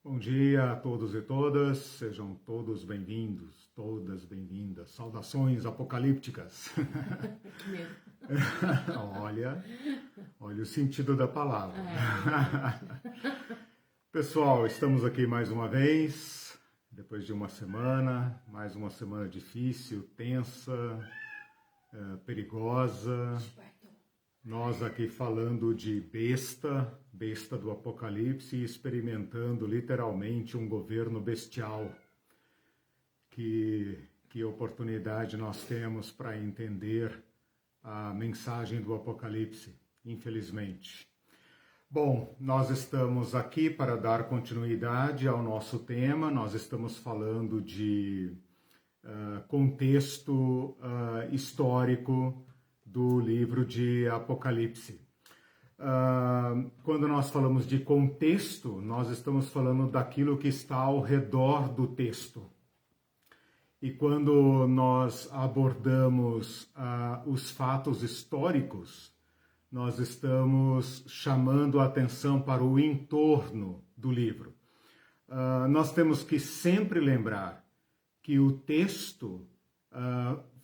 Bom dia a todos e todas, sejam todos bem-vindos, todas bem-vindas. Saudações apocalípticas. Que medo. Olha o sentido da palavra. Ai, Pessoal, estamos aqui mais uma vez, depois de uma semana, mais uma semana difícil, tensa, perigosa. Nós aqui falando de besta do Apocalipse, e experimentando literalmente um governo bestial. Que oportunidade nós temos para entender a mensagem do Apocalipse, infelizmente. Bom, nós estamos aqui para dar continuidade ao nosso tema. Nós estamos falando de contexto histórico do livro de Apocalipse. Quando nós falamos de contexto, nós estamos falando daquilo que está ao redor do texto. E quando nós abordamos os fatos históricos, nós estamos chamando a atenção para o entorno do livro. Nós temos que sempre lembrar que o texto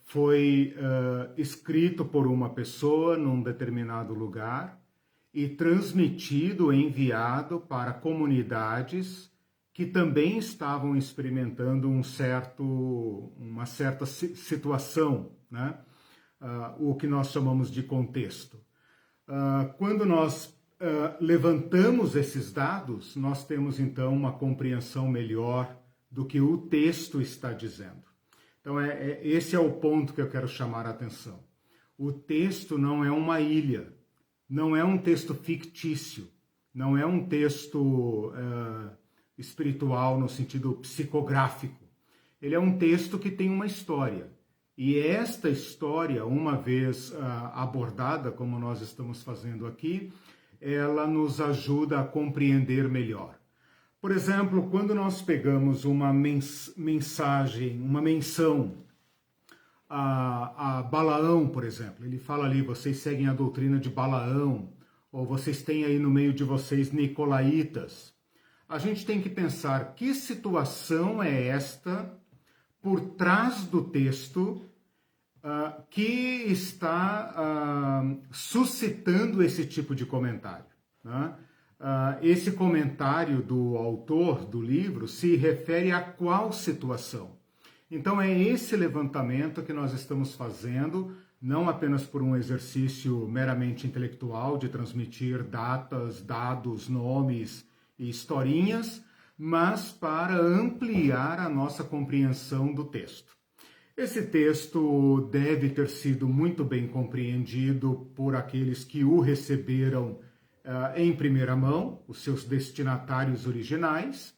foi escrito por uma pessoa num determinado lugar e transmitido, enviado para comunidades que também estavam experimentando uma certa situação, né? O que nós chamamos de contexto. Quando nós levantamos esses dados, nós temos então uma compreensão melhor do que o texto está dizendo. Então, esse é o ponto que eu quero chamar a atenção. O texto não é uma ilha, não é um texto fictício, não é um texto espiritual no sentido psicográfico. Ele é um texto que tem uma história. E esta história, uma vez abordada, como nós estamos fazendo aqui, ela nos ajuda a compreender melhor. Por exemplo, quando nós pegamos uma mensagem, uma menção a Balaão, por exemplo, ele fala ali, vocês seguem a doutrina de Balaão, ou vocês têm aí no meio de vocês nicolaítas. A gente tem que pensar que situação é esta por trás do texto que está suscitando esse tipo de comentário, né? Esse comentário do autor do livro se refere a qual situação? Então é esse levantamento que nós estamos fazendo, não apenas por um exercício meramente intelectual de transmitir datas, dados, nomes e historinhas, mas para ampliar a nossa compreensão do texto. Esse texto deve ter sido muito bem compreendido por aqueles que o receberam em primeira mão, os seus destinatários originais.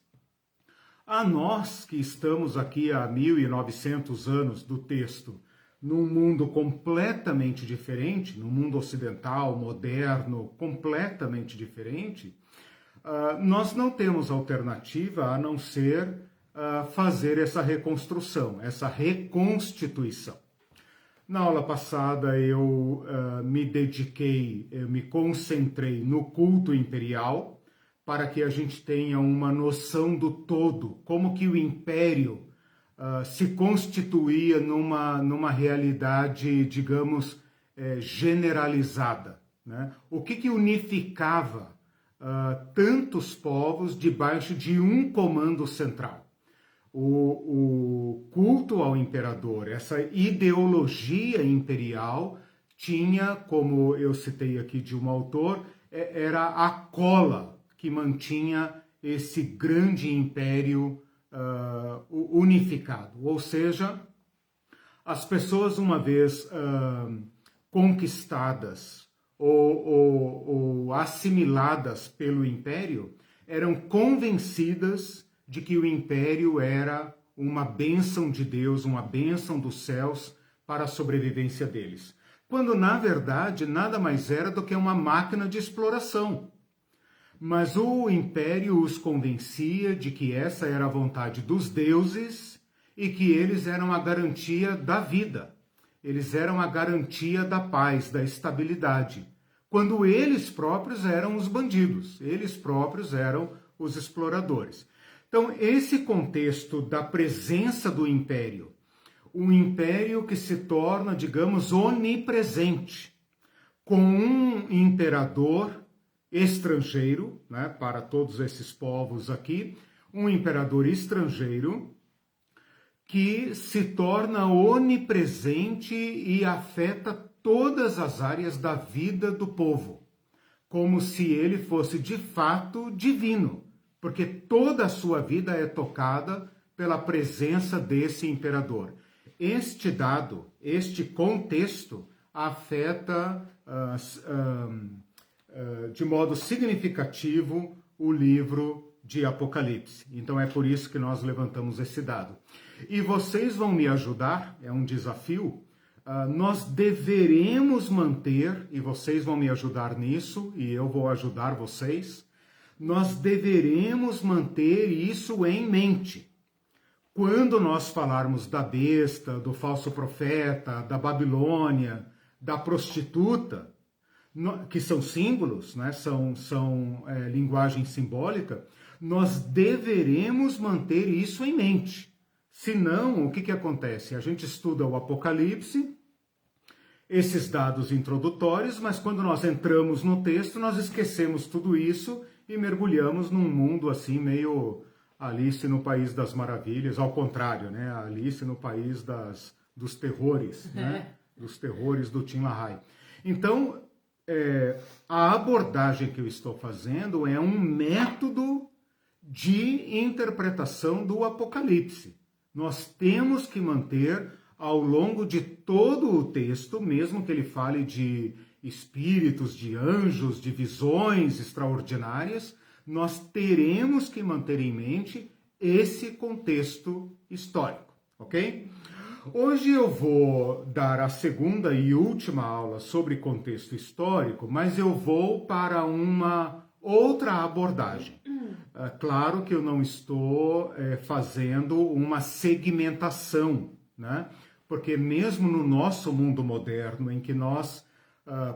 A nós que estamos aqui há 1900 anos do texto, num mundo completamente diferente, num mundo ocidental, moderno, completamente diferente, nós não temos alternativa a não ser fazer essa reconstrução, essa reconstituição. Na aula passada eu me concentrei no culto imperial, para que a gente tenha uma noção do todo, como que o império se constituía numa realidade, digamos, generalizada, né? O que unificava tantos povos debaixo de um comando central? O culto ao imperador, essa ideologia imperial, tinha, como eu citei aqui de um autor, era a cola que mantinha esse grande império unificado. Ou seja, as pessoas, uma vez conquistadas ou assimiladas pelo império, eram convencidas de que o império era uma bênção de Deus, uma bênção dos céus para a sobrevivência deles. Quando, na verdade, nada mais era do que uma máquina de exploração. Mas o império os convencia de que essa era a vontade dos deuses e que eles eram a garantia da vida. Eles eram a garantia da paz, da estabilidade. Quando eles próprios eram os bandidos, eles próprios eram os exploradores. Então, esse contexto da presença do império, um império que se torna, digamos, onipresente, com um imperador estrangeiro, né, para todos esses povos aqui, um imperador estrangeiro que se torna onipresente e afeta todas as áreas da vida do povo, como se ele fosse de fato divino, porque toda a sua vida é tocada pela presença desse imperador. Este dado, este contexto, afeta de modo significativo o livro de Apocalipse. Então é por isso que nós levantamos esse dado. E vocês vão me ajudar, é um desafio, nós deveremos manter, e vocês vão me ajudar nisso, e eu vou ajudar vocês, nós deveremos manter isso em mente. Quando nós falarmos da besta, do falso profeta, da Babilônia, da prostituta, que são símbolos, né? são linguagem simbólica, nós deveremos manter isso em mente. Senão, o que acontece? A gente estuda o Apocalipse, esses dados introdutórios, mas quando nós entramos no texto, nós esquecemos tudo isso e mergulhamos num mundo assim meio Alice no País das Maravilhas, ao contrário, né? Alice no País dos Terrores, né? Dos terrores do Tim LaHaye. Então, a abordagem que eu estou fazendo é um método de interpretação do Apocalipse. Nós temos que manter ao longo de todo o texto, mesmo que ele fale de espíritos, de anjos, de visões extraordinárias, nós teremos que manter em mente esse contexto histórico, ok? Hoje eu vou dar a segunda e última aula sobre contexto histórico, mas eu vou para uma outra abordagem. Claro que eu não estou fazendo uma segmentação, né? Porque mesmo no nosso mundo moderno, em que nós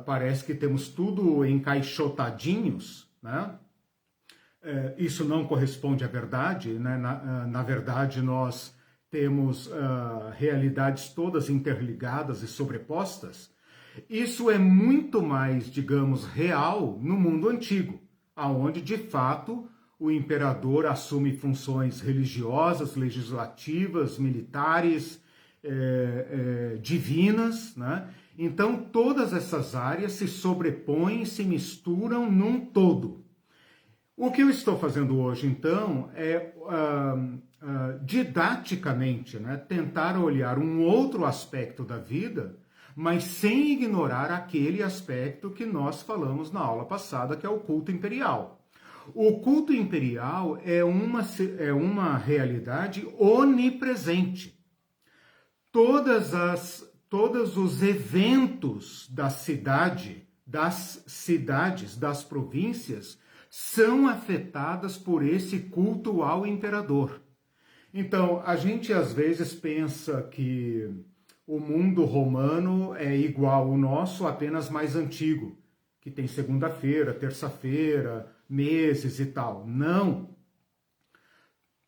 parece que temos tudo encaixotadinhos, né? Isso não corresponde à verdade, né? Na verdade, nós temos realidades todas interligadas e sobrepostas. Isso é muito mais, digamos, real no mundo antigo, aonde de fato o imperador assume funções religiosas, legislativas, militares, divinas, né? Então todas essas áreas se sobrepõem, se misturam num todo. O que eu estou fazendo hoje, então, é didaticamente, né, tentar olhar um outro aspecto da vida, mas sem ignorar aquele aspecto que nós falamos na aula passada, que é o culto imperial. O culto imperial é uma realidade onipresente. Todos os eventos da cidade, das cidades, das províncias, são afetadas por esse culto ao imperador. Então, a gente às vezes pensa que o mundo romano é igual ao nosso, apenas mais antigo, que tem segunda-feira, terça-feira, meses e tal. Não!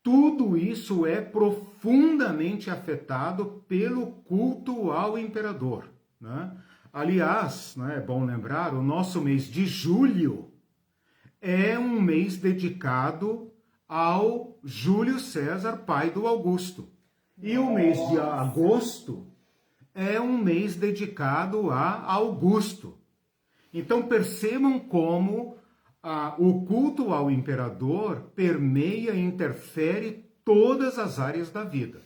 Tudo isso é profundamente afetado pelo culto ao imperador, né? Aliás, né, é bom lembrar, o nosso mês de julho é um mês dedicado ao Júlio César, pai do Augusto. E o mês de agosto é um mês dedicado a Augusto. Então percebam como o culto ao imperador permeia e interfere todas as áreas da vida.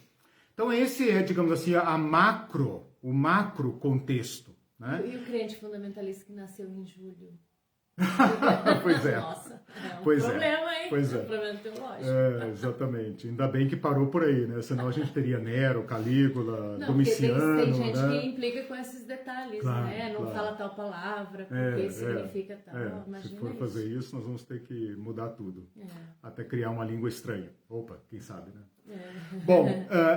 Então esse é, digamos assim, o macro contexto, né? E o crente fundamentalista que nasceu em julho? Pois é. Nossa, é um Pois problema, hein? Pois é. Um problema teológico. Exatamente. Ainda bem que parou por aí, né? Senão a gente teria Nero, Calígula, Não, Domiciano, porque tem gente né? que implica com esses detalhes, Claro, né? Não claro. fala tal palavra, porque significa tal. Se Imagina for isso. fazer isso, nós vamos ter que mudar tudo. Até criar uma língua estranha. Opa, quem sabe, né? Bom,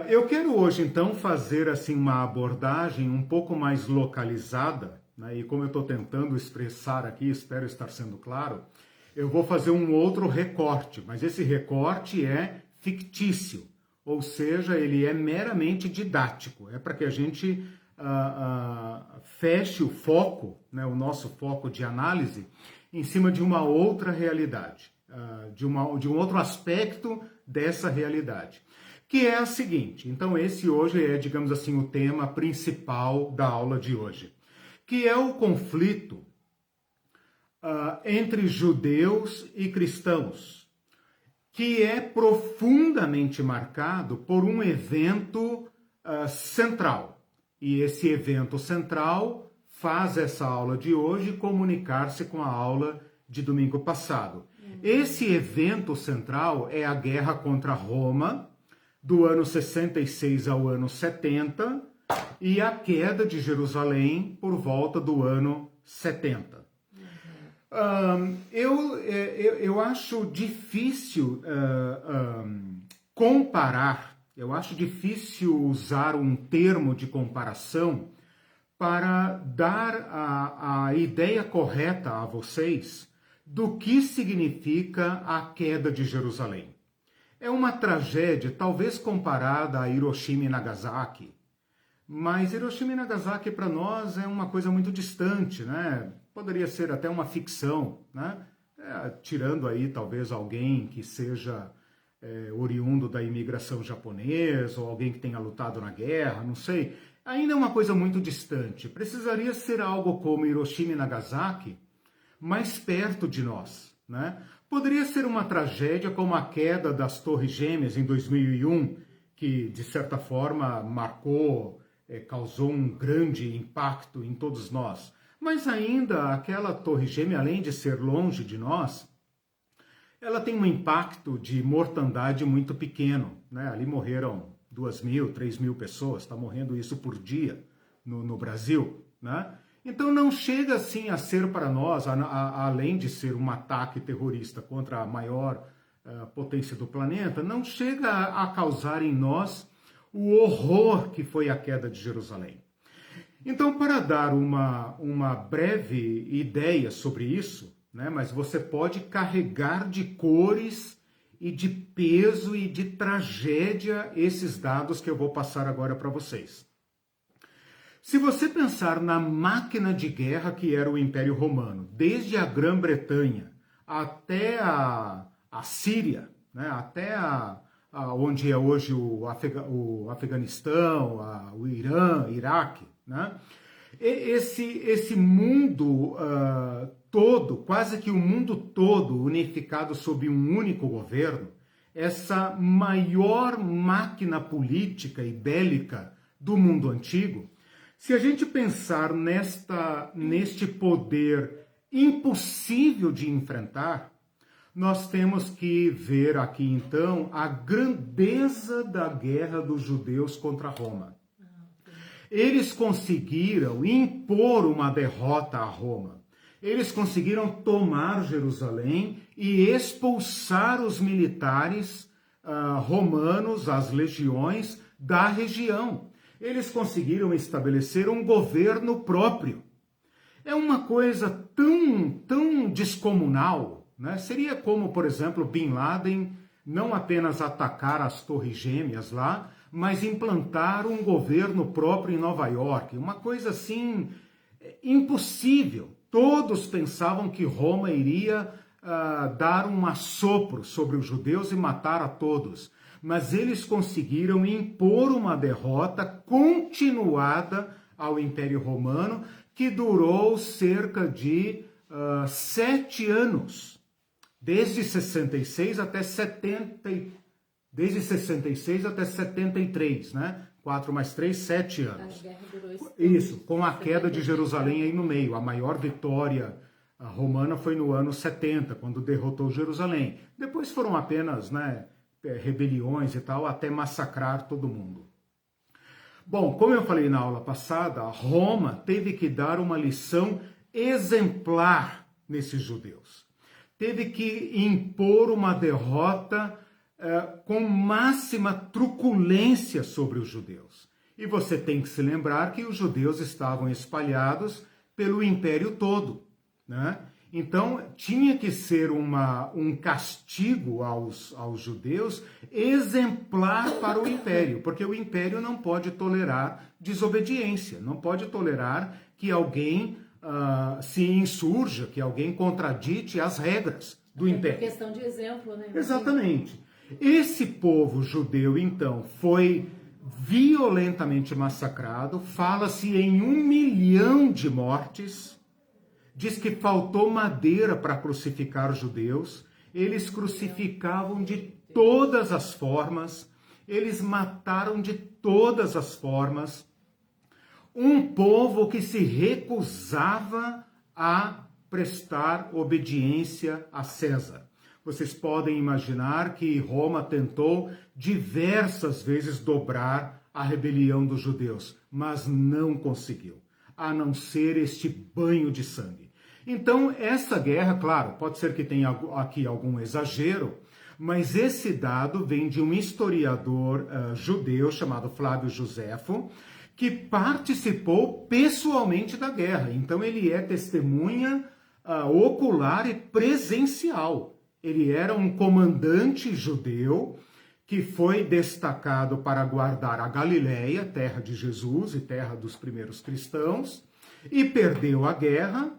eu quero hoje, então, fazer assim uma abordagem um pouco mais localizada, né? E como eu estou tentando expressar aqui, espero estar sendo claro, eu vou fazer um outro recorte, mas esse recorte é fictício, ou seja, ele é meramente didático, é para que a gente feche o foco, né, o nosso foco de análise, em cima de uma outra realidade, de um outro aspecto dessa realidade, que é a seguinte. Então esse hoje é, digamos assim, o tema principal da aula de hoje, que é o conflito entre judeus e cristãos, que é profundamente marcado por um evento central. E esse evento central faz essa aula de hoje comunicar-se com a aula de domingo passado. Esse evento central é a guerra contra Roma, do ano 66 ao ano 70, e a queda de Jerusalém por volta do ano 70. Eu acho difícil comparar, eu acho difícil usar um termo de comparação para dar a ideia correta a vocês do que significa a queda de Jerusalém. É uma tragédia, talvez comparada a Hiroshima e Nagasaki, mas Hiroshima e Nagasaki para nós é uma coisa muito distante, né? Poderia ser até uma ficção, né? Tirando aí talvez alguém que seja oriundo da imigração japonesa, ou alguém que tenha lutado na guerra, não sei. Ainda é uma coisa muito distante. Precisaria ser algo como Hiroshima e Nagasaki, mais perto de nós, né? Poderia ser uma tragédia como a queda das Torres Gêmeas em 2001, que de certa forma marcou, causou um grande impacto em todos nós. Mas ainda aquela Torre Gêmea, além de ser longe de nós, ela tem um impacto de mortandade muito pequeno, né? Ali morreram 2.000, 3.000 pessoas, está morrendo isso por dia no Brasil, né? Então não chega assim a ser para nós, além de ser um ataque terrorista contra a maior potência do planeta, não chega a causar em nós o horror que foi a queda de Jerusalém. Então, para dar uma breve ideia sobre isso, né, mas você pode carregar de cores e de peso e de tragédia esses dados que eu vou passar agora para vocês. Se você pensar na máquina de guerra que era o Império Romano, desde a Grã-Bretanha até a Síria, né, até onde é hoje o Afeganistão, o Irã, Iraque, né? Esse mundo todo, quase que o mundo todo unificado sob um único governo, essa maior máquina política e bélica do mundo antigo, se a gente pensar neste poder impossível de enfrentar, nós temos que ver aqui então a grandeza da guerra dos judeus contra Roma. Eles conseguiram impor uma derrota a Roma. Eles conseguiram tomar Jerusalém e expulsar os militares romanos, as legiões da região. Eles conseguiram estabelecer um governo próprio. É uma coisa tão descomunal, né? Seria como, por exemplo, Bin Laden não apenas atacar as Torres Gêmeas lá, mas implantar um governo próprio em Nova York. Uma coisa assim impossível. Todos pensavam que Roma iria dar um assopro sobre os judeus e matar a todos. Mas eles conseguiram impor uma derrota continuada ao Império Romano, que durou cerca de 7 anos, desde 66 até 73, né? 4 mais 3, 7 anos. Isso, com a queda de Jerusalém aí no meio. A maior vitória romana foi no ano 70, quando derrotou Jerusalém. Depois foram apenas, né, rebeliões e tal, até massacrar todo mundo. Bom, como eu falei na aula passada, Roma teve que dar uma lição exemplar nesses judeus. Teve que impor uma derrota com máxima truculência sobre os judeus. E você tem que se lembrar que os judeus estavam espalhados pelo império todo, né? Então, tinha que ser um castigo aos judeus exemplar para o império, porque o império não pode tolerar desobediência, não pode tolerar que alguém se insurja, que alguém contradite as regras do império. É questão de exemplo, né? Exatamente. Esse povo judeu, então, foi violentamente massacrado, fala-se em 1 milhão de mortes. Diz que faltou madeira para crucificar os judeus, eles crucificavam de todas as formas, eles mataram de todas as formas. Um povo que se recusava a prestar obediência a César. Vocês podem imaginar que Roma tentou diversas vezes dobrar a rebelião dos judeus, mas não conseguiu, a não ser este banho de sangue. Então, essa guerra, claro, pode ser que tenha aqui algum exagero, mas esse dado vem de um historiador judeu chamado Flávio Josefo, que participou pessoalmente da guerra. Então, ele é testemunha ocular e presencial. Ele era um comandante judeu que foi destacado para guardar a Galileia, terra de Jesus e terra dos primeiros cristãos, e perdeu a guerra,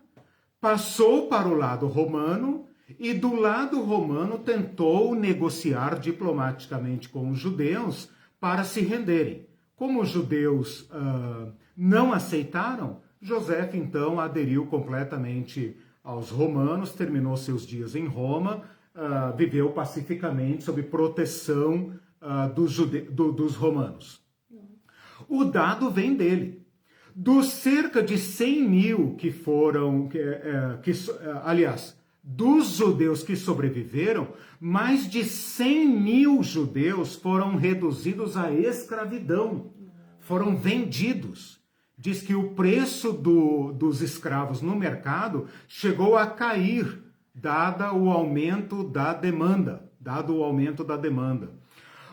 passou para o lado romano e do lado romano tentou negociar diplomaticamente com os judeus para se renderem. Como os judeus não aceitaram, José então aderiu completamente aos romanos, terminou seus dias em Roma, viveu pacificamente sob proteção dos romanos. O dado vem dele. Dos cerca de 100 mil que foram, aliás, dos judeus que sobreviveram, mais de 100 mil judeus foram reduzidos à escravidão, foram vendidos. Diz que o preço dos escravos no mercado chegou a cair, dado o aumento da demanda.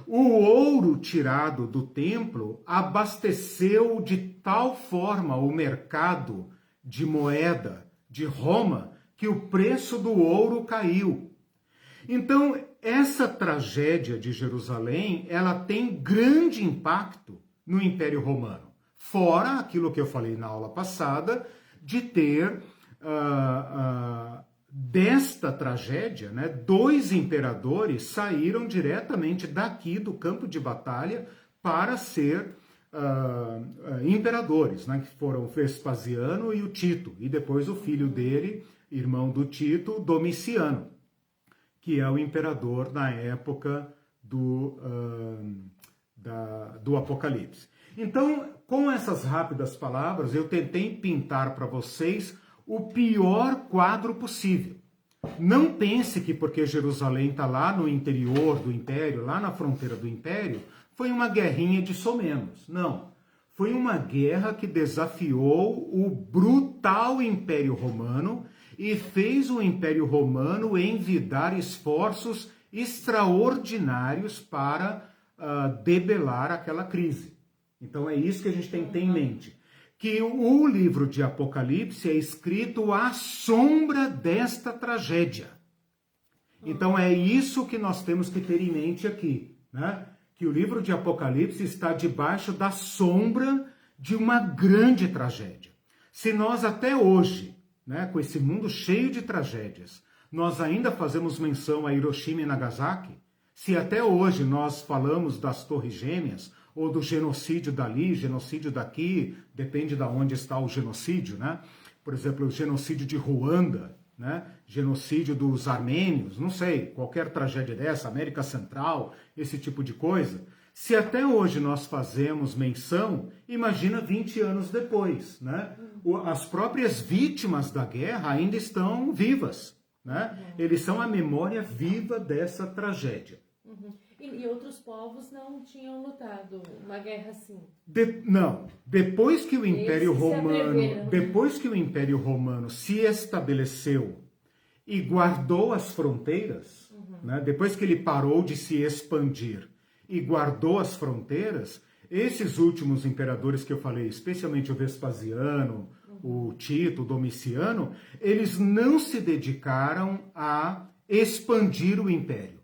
O ouro tirado do templo abasteceu de tal forma o mercado de moeda de Roma que o preço do ouro caiu. Então, essa tragédia de Jerusalém, ela tem grande impacto no Império Romano. Fora aquilo que eu falei na aula passada, de ter desta tragédia, né, 2 imperadores saíram diretamente daqui do campo de batalha para ser imperadores, né, que foram o Vespasiano e o Tito, e depois o filho dele, irmão do Tito, Domiciano, que é o imperador na época do Apocalipse. Então, com essas rápidas palavras, eu tentei pintar para vocês o pior quadro possível. Não pense que porque Jerusalém está lá no interior do Império, lá na fronteira do Império, foi uma guerrinha de somenos. Não. Foi uma guerra que desafiou o brutal Império Romano e fez o Império Romano envidar esforços extraordinários para debelar aquela crise. Então é isso que a gente tem que ter em mente. Que o livro de Apocalipse é escrito à sombra desta tragédia. Então é isso que nós temos que ter em mente aqui, né? Que o livro de Apocalipse está debaixo da sombra de uma grande tragédia. Se nós até hoje, né, com esse mundo cheio de tragédias, nós ainda fazemos menção a Hiroshima e Nagasaki, se até hoje nós falamos das Torres Gêmeas, ou do genocídio dali, genocídio daqui, depende de onde está o genocídio, né? Por exemplo, o genocídio de Ruanda, né? Genocídio dos armênios, não sei, qualquer tragédia dessa, América Central, esse tipo de coisa. Se até hoje nós fazemos menção, imagina 20 anos depois, né? As próprias vítimas da guerra ainda estão vivas, né? Eles são a memória viva dessa tragédia. E outros povos não tinham lutado uma guerra assim? Não. Depois que o Império Romano se estabeleceu e guardou as fronteiras, né, depois que ele parou de se expandir e guardou as fronteiras, esses últimos imperadores que eu falei, especialmente o Vespasiano, o Tito, o Domiciano, eles não se dedicaram a expandir o império,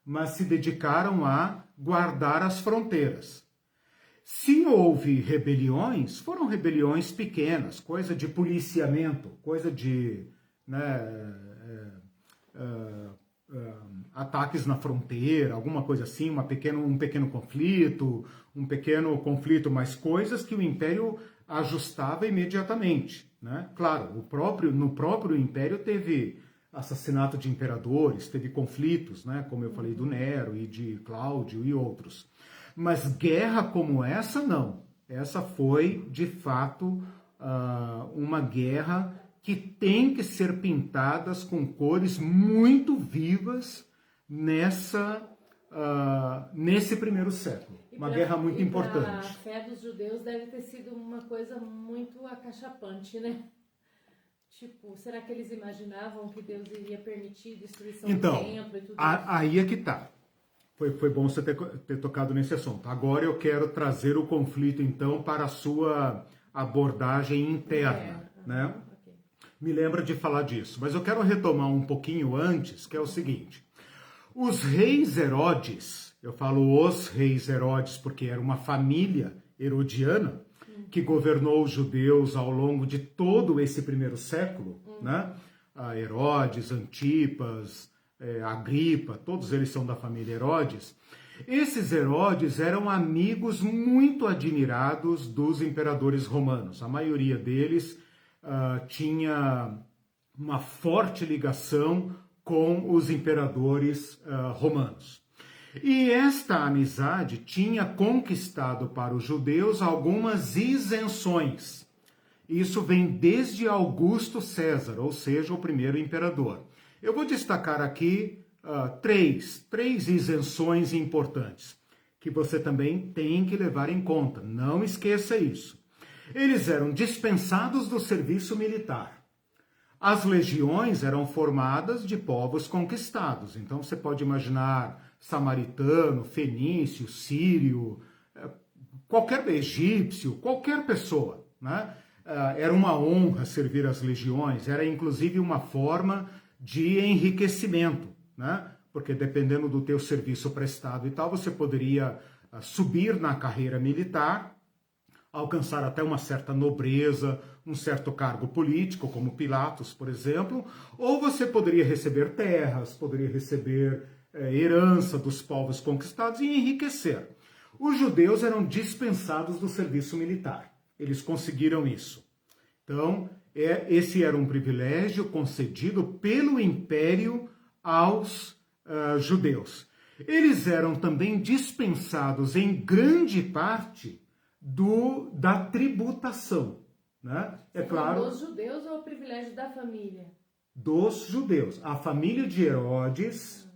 mas se dedicaram a guardar as fronteiras. Se houve rebeliões, foram rebeliões pequenas, coisa de policiamento, coisa de ataques na fronteira, alguma coisa assim, um pequeno conflito, mas coisas que o Império ajustava imediatamente, né? Claro, no próprio Império teve assassinato de imperadores, teve conflitos, né? Como eu falei do Nero e de Cláudio e outros. Mas guerra como essa, não. Essa foi, de fato, uma guerra que tem que ser pintadas com cores muito vivas nesse primeiro século. Uma guerra muito importante. A fé dos judeus deve ter sido uma coisa muito acachapante, né? Tipo, será que eles imaginavam que Deus iria permitir destruição do templo e tudo isso? Aí é que tá. Foi bom você ter tocado nesse assunto. Agora eu quero trazer o conflito, então, para a sua abordagem interna, né? Okay. Me lembra de falar disso, mas eu quero retomar um pouquinho antes, que é o seguinte. Os reis Herodes, eu falo os reis Herodes porque era uma família herodiana que governou os judeus ao longo de todo esse primeiro século, né? Herodes, Antipas, Agripa, todos eles são da família Herodes. Esses Herodes eram amigos muito admirados dos imperadores romanos. A maioria deles tinha uma forte ligação com os imperadores romanos. E esta amizade tinha conquistado para os judeus algumas isenções. Isso vem desde Augusto César, ou seja, o primeiro imperador. Eu vou destacar aqui três isenções importantes, que você também tem que levar em conta. Não esqueça isso. Eles eram dispensados do serviço militar. As legiões eram formadas de povos conquistados. Então você pode imaginar samaritano, fenício, sírio, qualquer egípcio, qualquer pessoa, né? Era uma honra servir as legiões, era inclusive uma forma de enriquecimento, né? Porque dependendo do teu serviço prestado e tal, você poderia subir na carreira militar, alcançar até uma certa nobreza, um certo cargo político, como Pilatos, por exemplo, ou você poderia receber terras, poderia receber herança dos povos conquistados e enriquecer. Os judeus eram dispensados do serviço militar. Eles conseguiram isso. Então, esse era um privilégio concedido pelo Império aos judeus. Eles eram também dispensados em grande parte da tributação, né? É claro. Dos judeus ou o privilégio da família? Dos judeus. A família de Herodes,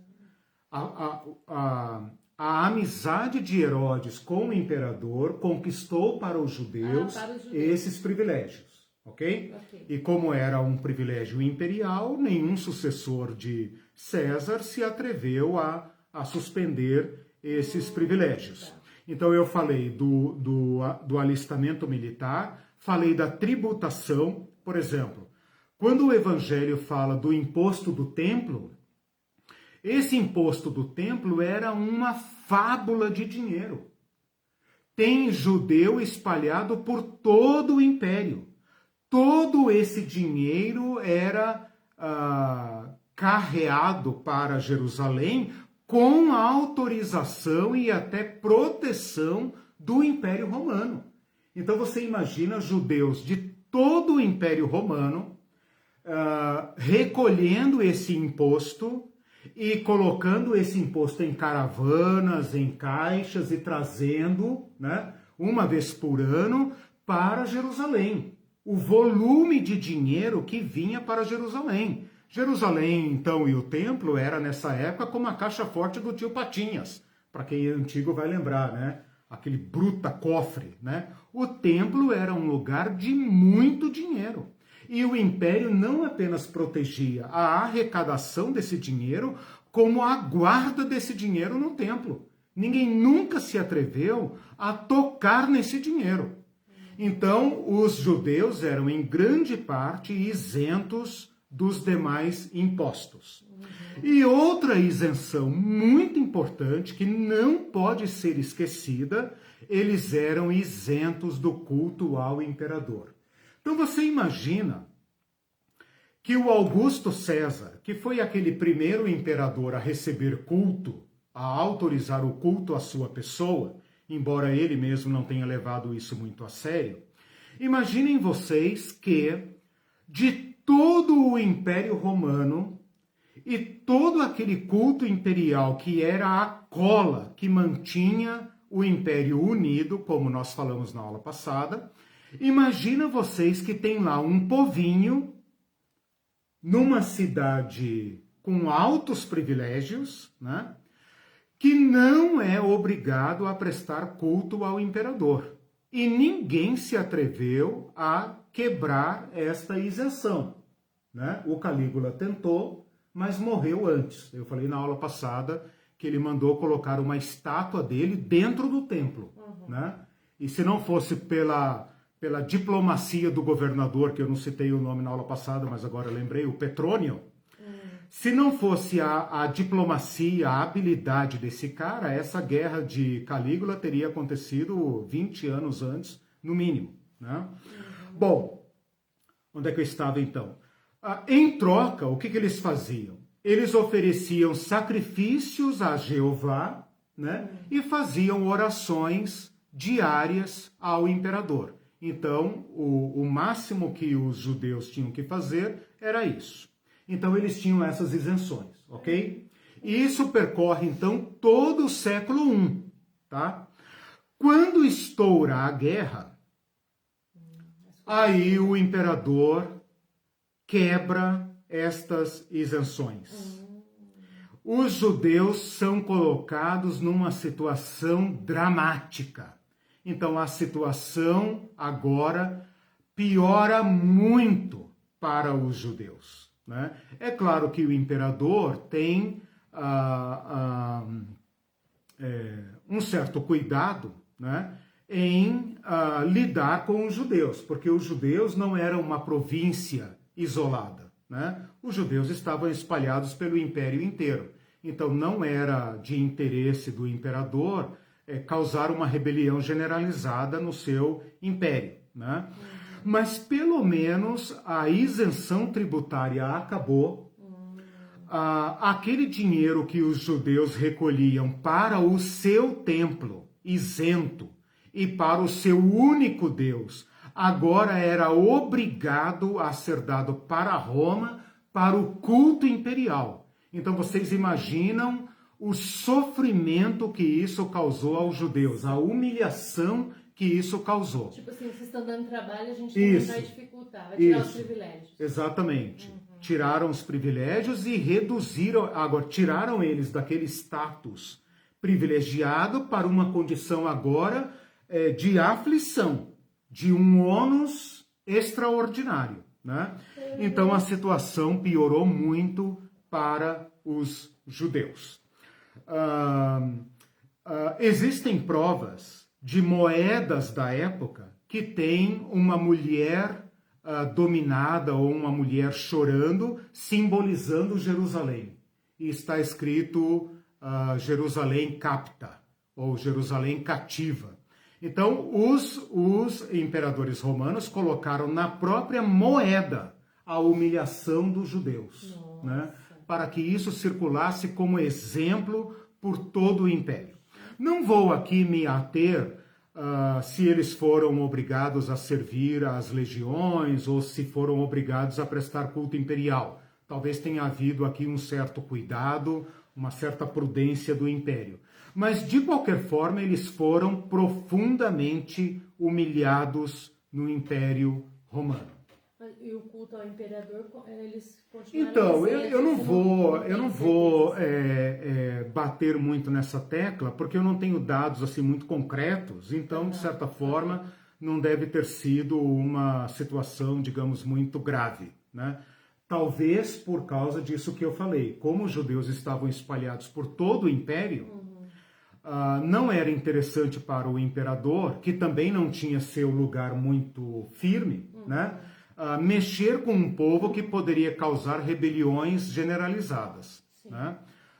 a amizade de Herodes com o imperador conquistou para os judeus, esses privilégios, ok? E como era um privilégio imperial, nenhum sucessor de César se atreveu a suspender esses privilégios. Então eu falei do alistamento militar, falei da tributação, por exemplo, quando o Evangelho fala do imposto do templo, esse imposto do templo era uma fábula de dinheiro. Tem judeu espalhado por todo o império. Todo esse dinheiro era carreado para Jerusalém com a autorização e até proteção do Império Romano. Então você imagina judeus de todo o Império Romano recolhendo esse imposto e colocando esse imposto em caravanas, em caixas e trazendo, né, uma vez por ano para Jerusalém. O volume de dinheiro que vinha para Jerusalém. Jerusalém, então, e o templo era, nessa época, como a caixa forte do tio Patinhas. Para quem é antigo vai lembrar, né? Aquele bruta cofre, né? O templo era um lugar de muito dinheiro. E o império não apenas protegia a arrecadação desse dinheiro, como a guarda desse dinheiro no templo. Ninguém nunca se atreveu a tocar nesse dinheiro. Então, os judeus eram em grande parte isentos dos demais impostos. E outra isenção muito importante, que não pode ser esquecida, eles eram isentos do culto ao imperador. Então você imagina que o Augusto César, que foi aquele primeiro imperador a receber culto, a autorizar o culto à sua pessoa, embora ele mesmo não tenha levado isso muito a sério, imaginem vocês que de todo o Império Romano e todo aquele culto imperial que era a cola que mantinha o Império unido, como nós falamos na aula passada, imagina vocês que tem lá um povinho numa cidade com altos privilégios, né, que não é obrigado a prestar culto ao imperador. E ninguém se atreveu a quebrar esta isenção, né? O Calígula tentou, mas morreu antes. Eu falei na aula passada que ele mandou colocar uma estátua dele dentro do templo, né? E se não fosse pela diplomacia do governador, que eu não citei o nome na aula passada, mas agora lembrei, o Petrônio, se não fosse a diplomacia, a habilidade desse cara, essa guerra de Calígula teria acontecido 20 anos antes, no mínimo, né? Bom, onde é que eu estava então? Em troca, o que eles faziam? Eles ofereciam sacrifícios a Jeová, né? E faziam orações diárias ao imperador. Então, o máximo que os judeus tinham que fazer era isso. Então, eles tinham essas isenções, ok? E isso percorre, então, todo o século I, tá? Quando estoura a guerra, aí o imperador quebra estas isenções. Os judeus são colocados numa situação dramática. Então, a situação agora piora muito para os judeus, né? É claro que o imperador tem um certo cuidado, né, em lidar com os judeus, porque os judeus não eram uma província isolada, né? Os judeus estavam espalhados pelo império inteiro. Então, não era de interesse do imperador causar uma rebelião generalizada no seu império, né? Mas, pelo menos, a isenção tributária acabou. Aquele dinheiro que os judeus recolhiam para o seu templo, isento, e para o seu único Deus, agora era obrigado a ser dado para Roma, para o culto imperial. Então, vocês imaginam o sofrimento que isso causou aos judeus, a humilhação que isso causou. Tipo assim, vocês estão dando trabalho, a gente também vai dificultar, vai tirar os privilégios. Exatamente. Tiraram os privilégios e reduziram, agora tiraram eles daquele status privilegiado para uma condição agora de aflição, de um ônus extraordinário, né? Então a situação piorou muito para os judeus. Existem provas de moedas da época que tem uma mulher dominada ou uma mulher chorando, simbolizando Jerusalém. E está escrito Jerusalém capta, ou Jerusalém cativa. Então, os imperadores romanos colocaram na própria moeda a humilhação dos judeus, né? Para que isso circulasse como exemplo por todo o império. Não vou aqui me ater se eles foram obrigados a servir às legiões ou se foram obrigados a prestar culto imperial. Talvez tenha havido aqui um certo cuidado, uma certa prudência do império. Mas, de qualquer forma, eles foram profundamente humilhados no Império Romano. E o culto ao imperador, eles continuaram... Então, eu não vou bater muito nessa tecla, porque eu não tenho dados assim muito concretos, então, de certa forma, não deve ter sido uma situação, digamos, muito grave, né? Talvez por causa disso que eu falei. Como os judeus estavam espalhados por todo o império, não era interessante para o imperador, que também não tinha seu lugar muito firme, né? Mexer com um povo que poderia causar rebeliões generalizadas, né?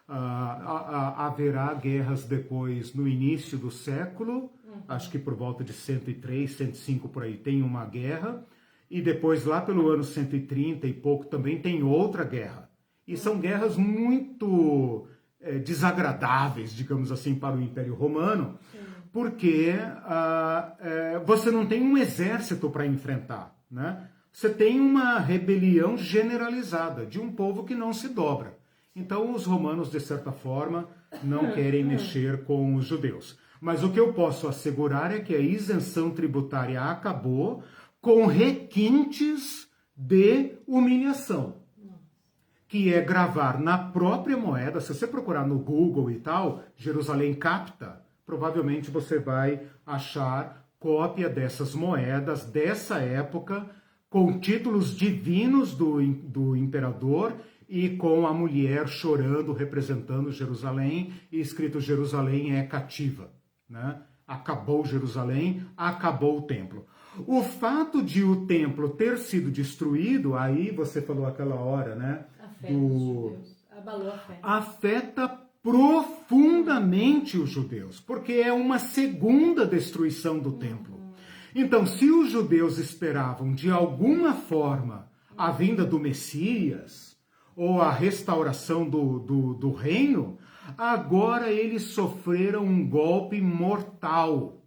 Haverá guerras depois, no início do século, acho que por volta de 103, 105 por aí, tem uma guerra, e depois lá pelo ano 130 e pouco também tem outra guerra. E são guerras muito desagradáveis, digamos assim, para o Império Romano, porque você não tem um exército para enfrentar, né? Você tem uma rebelião generalizada de um povo que não se dobra. Então, os romanos, de certa forma, não querem mexer com os judeus. Mas o que eu posso assegurar é que a isenção tributária acabou com requintes de humilhação, que é gravar na própria moeda. Se você procurar no Google e tal, Jerusalém capta, provavelmente você vai achar cópia dessas moedas dessa época, com títulos divinos do imperador, e com a mulher chorando, representando Jerusalém, e escrito Jerusalém é cativa, né? Acabou Jerusalém, acabou o templo. O fato de o templo ter sido destruído, aí você falou aquela hora, né? Afeta os judeus. Abalou a fé. Afeta profundamente os judeus, porque é uma segunda destruição do templo. Então, se os judeus esperavam de alguma forma a vinda do Messias, ou a restauração do reino, agora eles sofreram um golpe mortal,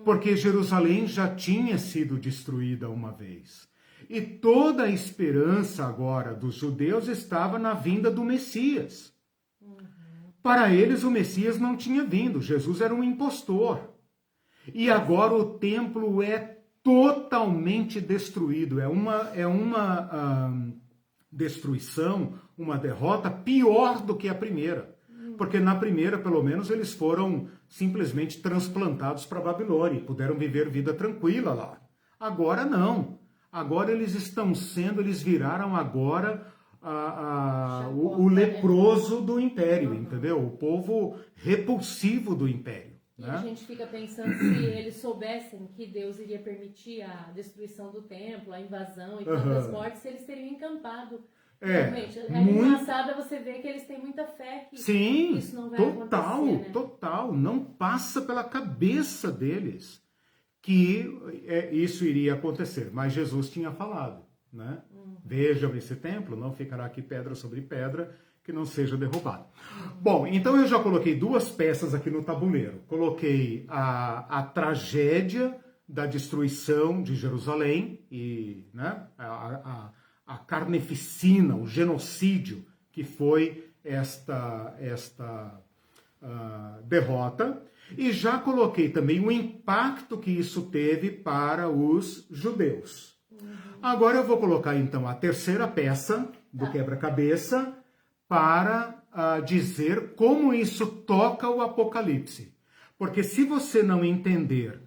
porque Jerusalém já tinha sido destruída uma vez. E toda a esperança agora dos judeus estava na vinda do Messias. Para eles, o Messias não tinha vindo, Jesus era um impostor. E agora o templo é totalmente destruído, é uma destruição, uma derrota pior do que a primeira. Porque na primeira, pelo menos, eles foram simplesmente transplantados para a Babilônia e puderam viver vida tranquila lá. Agora não. Agora eles viraram agora o leproso do império, entendeu? O povo repulsivo do império. E a gente fica pensando, se eles soubessem que Deus iria permitir a destruição do templo, a invasão e tantas mortes, eles teriam encampado. Realmente, é engraçado você ver que eles têm muita fé que isso não vai acontecer, né? Total. Não passa pela cabeça deles que isso iria acontecer. Mas Jesus tinha falado, né? Vejam esse templo, não ficará aqui pedra sobre pedra, que não seja derrubado. Bom, então eu já coloquei duas peças aqui no tabuleiro. Coloquei a tragédia da destruição de Jerusalém, e, né, a carneficina, o genocídio que foi esta derrota. E já coloquei também o impacto que isso teve para os judeus. Agora eu vou colocar então a terceira peça do quebra-cabeça, para dizer como isso toca o Apocalipse. Porque se você não entender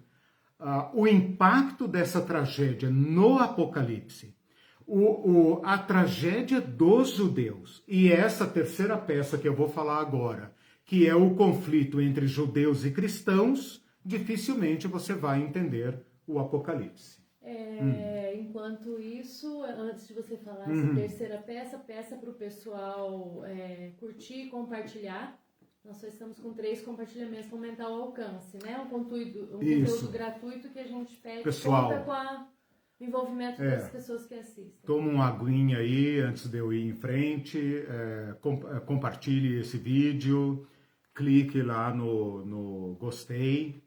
o impacto dessa tragédia no Apocalipse, a tragédia dos judeus, e essa terceira peça que eu vou falar agora, que é o conflito entre judeus e cristãos, dificilmente você vai entender o Apocalipse. Enquanto isso, antes de você falar essa terceira peça, peça para o pessoal curtir e compartilhar. Nós só estamos com 3 compartilhamentos para aumentar o alcance, né? Um conteúdo gratuito que a gente pede, pessoal, conta com o envolvimento das pessoas que assistem. Toma uma aguinha aí antes de eu ir em frente, compartilhe esse vídeo, clique lá no gostei.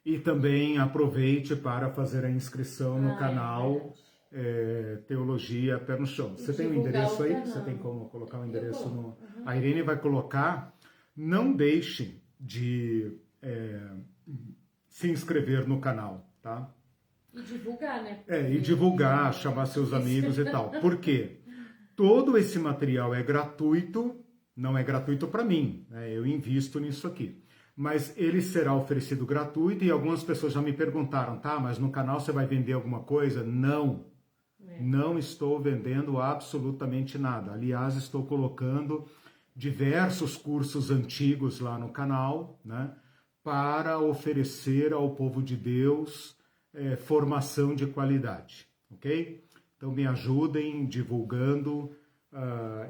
E também aproveite para fazer a inscrição no canal Teologia Pé no Chão. Você tem o endereço aí? Você tem como colocar o endereço no... A Irene vai colocar. Não deixem de se inscrever no canal, tá? E divulgar, né? E divulgar, chamar seus amigos e tal. Por quê? Todo esse material é gratuito, não é gratuito para mim, né? Eu invisto nisso aqui. Mas ele será oferecido gratuito, e algumas pessoas já me perguntaram, tá, mas no canal você vai vender alguma coisa? Não, não estou vendendo absolutamente nada. Aliás, estou colocando diversos cursos antigos lá no canal, né, para oferecer ao povo de Deus formação de qualidade, ok? Então me ajudem divulgando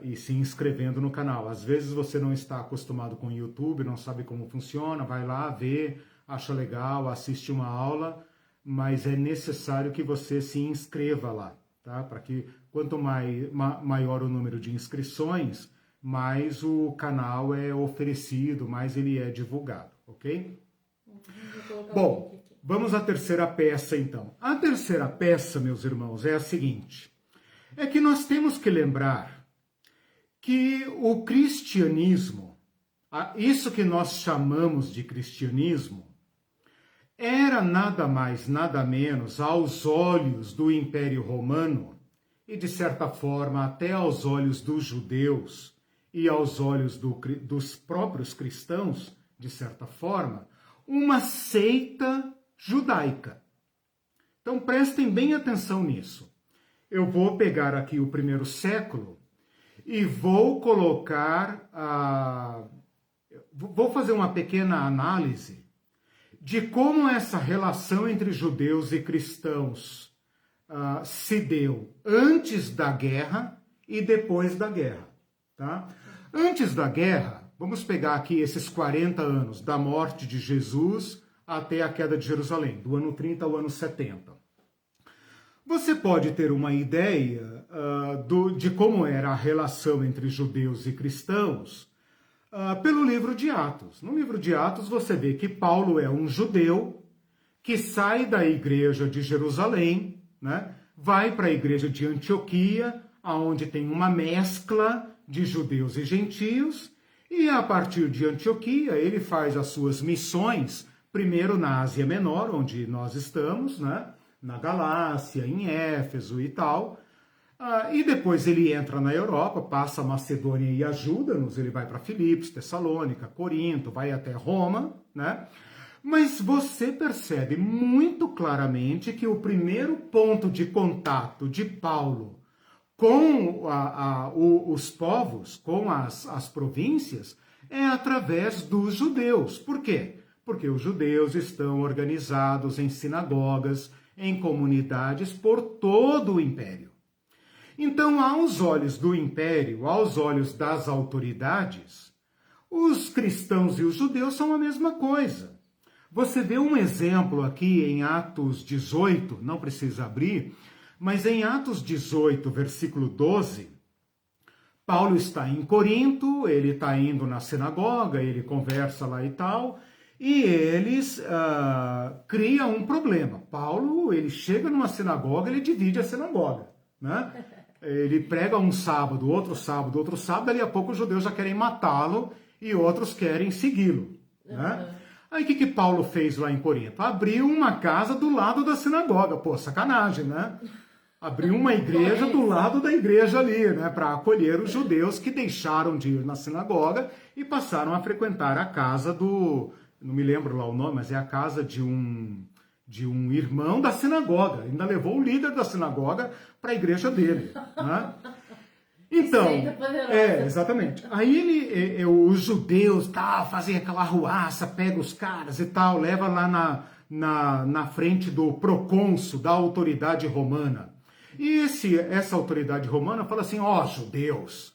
e se inscrevendo no canal. Às vezes você não está acostumado com o YouTube, não sabe como funciona, vai lá, vê, acha legal, assiste uma aula, mas é necessário que você se inscreva lá, tá? Para que quanto maior o número de inscrições, mais o canal é oferecido, mais ele é divulgado, ok? Bom, vamos à terceira peça então. A terceira peça, meus irmãos, é a seguinte: é que nós temos que lembrar que o cristianismo, isso que nós chamamos de cristianismo, era nada mais, nada menos, aos olhos do Império Romano, e de certa forma até aos olhos dos judeus e aos olhos dos próprios cristãos, de certa forma, uma seita judaica. Então prestem bem atenção nisso. Eu vou pegar aqui o primeiro século e vou colocar, vou fazer uma pequena análise de como essa relação entre judeus e cristãos se deu antes da guerra e depois da guerra. Tá? Antes da guerra, vamos pegar aqui esses 40 anos, da morte de Jesus até a queda de Jerusalém, do ano 30 ao ano 70. Você pode ter uma ideia de como era a relação entre judeus e cristãos pelo livro de Atos. No livro de Atos você vê que Paulo é um judeu que sai da igreja de Jerusalém, né, vai para a igreja de Antioquia, onde tem uma mescla de judeus e gentios, e a partir de Antioquia ele faz as suas missões, primeiro na Ásia Menor, onde nós estamos, né, na Galácia, em Éfeso e tal, e depois ele entra na Europa, passa a Macedônia e ajuda-nos, ele vai para Filipos, Tessalônica, Corinto, vai até Roma, né? Mas você percebe muito claramente que o primeiro ponto de contato de Paulo com os povos, com as províncias, é através dos judeus. Por quê? Porque os judeus estão organizados em sinagogas, em comunidades por todo o império. Então, aos olhos do império, aos olhos das autoridades, os cristãos e os judeus são a mesma coisa. Você vê um exemplo aqui em Atos 18, não precisa abrir, mas em Atos 18, versículo 12, Paulo está em Corinto, ele está indo na sinagoga, ele conversa lá e tal, e eles criam um problema. Paulo, ele chega numa sinagoga, ele divide a sinagoga, né? Ele prega um sábado, outro sábado, dali a pouco os judeus já querem matá-lo e outros querem segui-lo, né? Aí o que Paulo fez lá em Corinto? Abriu uma casa do lado da sinagoga. Pô, sacanagem, né? Abriu uma igreja do lado da igreja ali, né? Para acolher os judeus que deixaram de ir na sinagoga e passaram a frequentar a casa do... Não me lembro lá o nome, mas é a casa de um irmão da sinagoga. Ainda levou o líder da sinagoga para a igreja dele, né? Então, exatamente. Aí os judeus fazem aquela arruaça, pega os caras e tal, leva lá na frente do procônsul, da autoridade romana. E essa autoridade romana fala assim: judeus,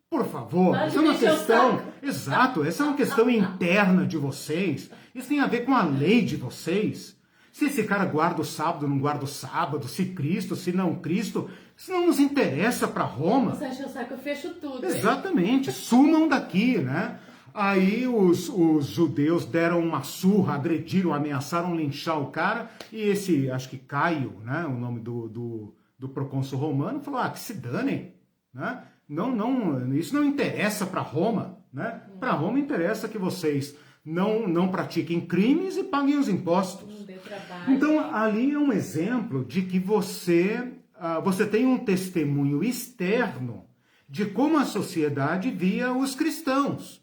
por favor, essa é uma questão... Exato, essa é uma questão interna de vocês. Isso tem a ver com a lei de vocês. Se esse cara guarda o sábado, não guarda o sábado, se Cristo, se não Cristo, isso não nos interessa para Roma. Você acha o saco, eu fecho tudo. Exatamente, sumam daqui, né? Aí os judeus deram uma surra, agrediram, ameaçaram linchar o cara, e esse, acho que Caio, né, o nome do procônsul romano, falou, que se danem, né? Não, isso não interessa para Roma, né? Para Roma interessa que vocês não pratiquem crimes e paguem os impostos. Então, ali é um exemplo de que você tem um testemunho externo de como a sociedade via os cristãos.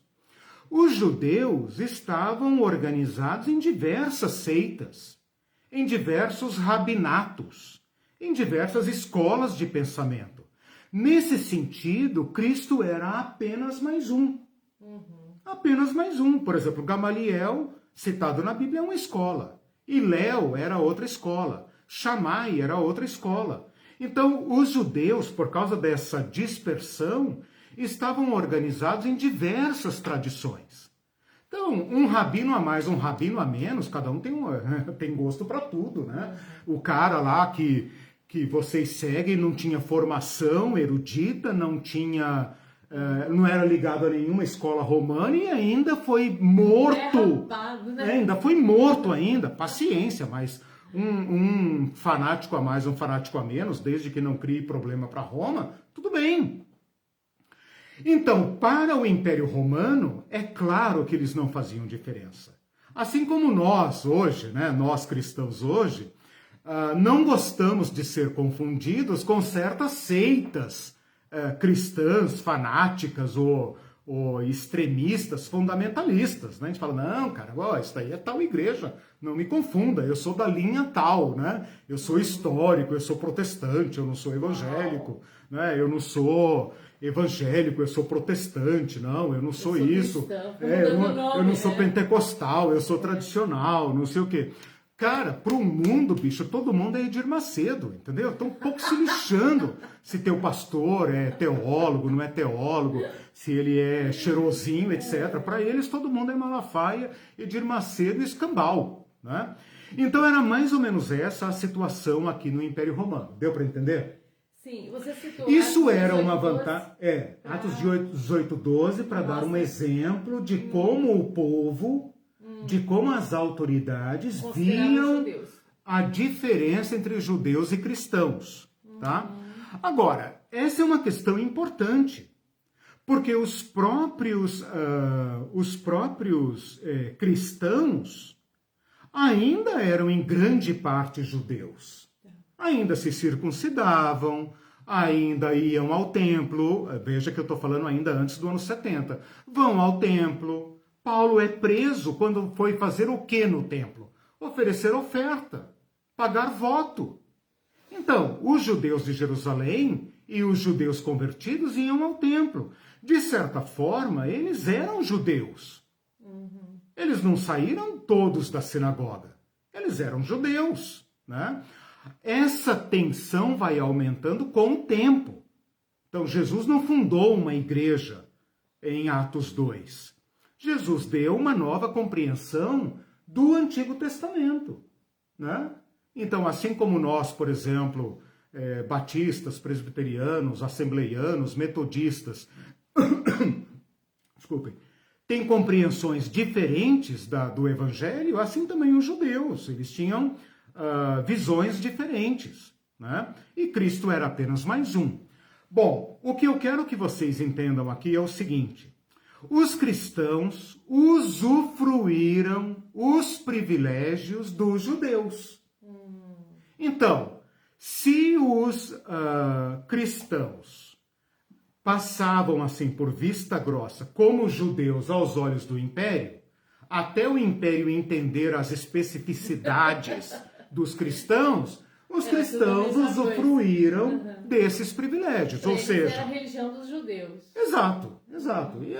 Os judeus estavam organizados em diversas seitas, em diversos rabinatos, em diversas escolas de pensamento. Nesse sentido, Cristo era apenas mais um. Apenas mais um. Por exemplo, Gamaliel, citado na Bíblia, é uma escola. Hilel era outra escola. Shammai era outra escola. Então, os judeus, por causa dessa dispersão, estavam organizados em diversas tradições. Então, um rabino a mais, um rabino a menos, cada um tem gosto para tudo, né? O cara lá que vocês seguem não tinha formação erudita, não era ligado a nenhuma escola romana e ainda foi morto. Ainda foi morto ainda. Paciência, mas um fanático a mais, um fanático a menos, desde que não crie problema para Roma, tudo bem. Então, para o Império Romano, é claro que eles não faziam diferença. Assim como nós hoje, né, nós cristãos hoje, não gostamos de ser confundidos com certas seitas cristãs, fanáticas ou extremistas, fundamentalistas. Né? A gente fala, não, cara, isso daí é tal igreja, não me confunda, eu sou da linha tal, né? Eu sou histórico, eu sou protestante, eu não sou evangélico, né? Eu não sou evangélico, eu sou protestante, não, eu não sou isso, eu não sou pentecostal, eu sou tradicional, não sei o quê. Cara, para o mundo, bicho, todo mundo é Edir Macedo, entendeu? Estão um pouco se lixando se teu pastor é teólogo, não é teólogo, se ele é cheirosinho, etc. Para eles, todo mundo é Malafaia, Edir Macedo e Escambau, né? Então, era mais ou menos essa a situação aqui no Império Romano. Deu para entender? Sim, você citou... Isso era uma vantagem... Atos 18:12, para dar um exemplo de como o povo... de como as autoridades viam a diferença entre judeus e cristãos, tá? Agora, essa é uma questão importante, porque os próprios cristãos ainda eram em grande parte judeus. Ainda se circuncidavam, ainda iam ao templo, veja que eu estou falando ainda antes do ano 70, vão ao templo. Paulo é preso quando foi fazer o que no templo? Oferecer oferta, pagar voto. Então, os judeus de Jerusalém e os judeus convertidos iam ao templo. De certa forma, eles eram judeus. Eles não saíram todos da sinagoga. Eles eram judeus, né? Essa tensão vai aumentando com o tempo. Então, Jesus não fundou uma igreja em Atos 2. Jesus deu uma nova compreensão do Antigo Testamento, né? Então, assim como nós, por exemplo, batistas, presbiterianos, assembleianos, metodistas, desculpem, têm compreensões diferentes do Evangelho, assim também os judeus, eles tinham visões diferentes, né? E Cristo era apenas mais um. Bom, o que eu quero que vocês entendam aqui é o seguinte: os cristãos usufruíram os privilégios dos judeus. Então, se os cristãos passavam assim por vista grossa como judeus aos olhos do império, até o império entender as especificidades dos cristãos, os cristãos usufruíram desses privilégios. Ou seja, era a religião dos judeus. Exato. E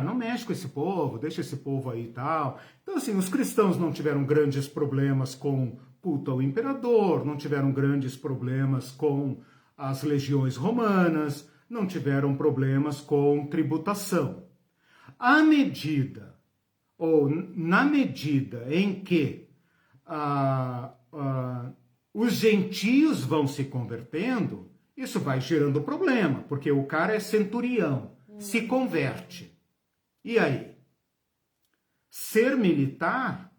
não mexe com esse povo, deixa esse povo aí e tal. Então, assim, os cristãos não tiveram grandes problemas com culto ao imperador, não tiveram grandes problemas com as legiões romanas, não tiveram problemas com tributação. Na medida em que os gentios vão se convertendo, isso vai gerando problema, porque o cara é centurião, se converte. E aí? Ser militar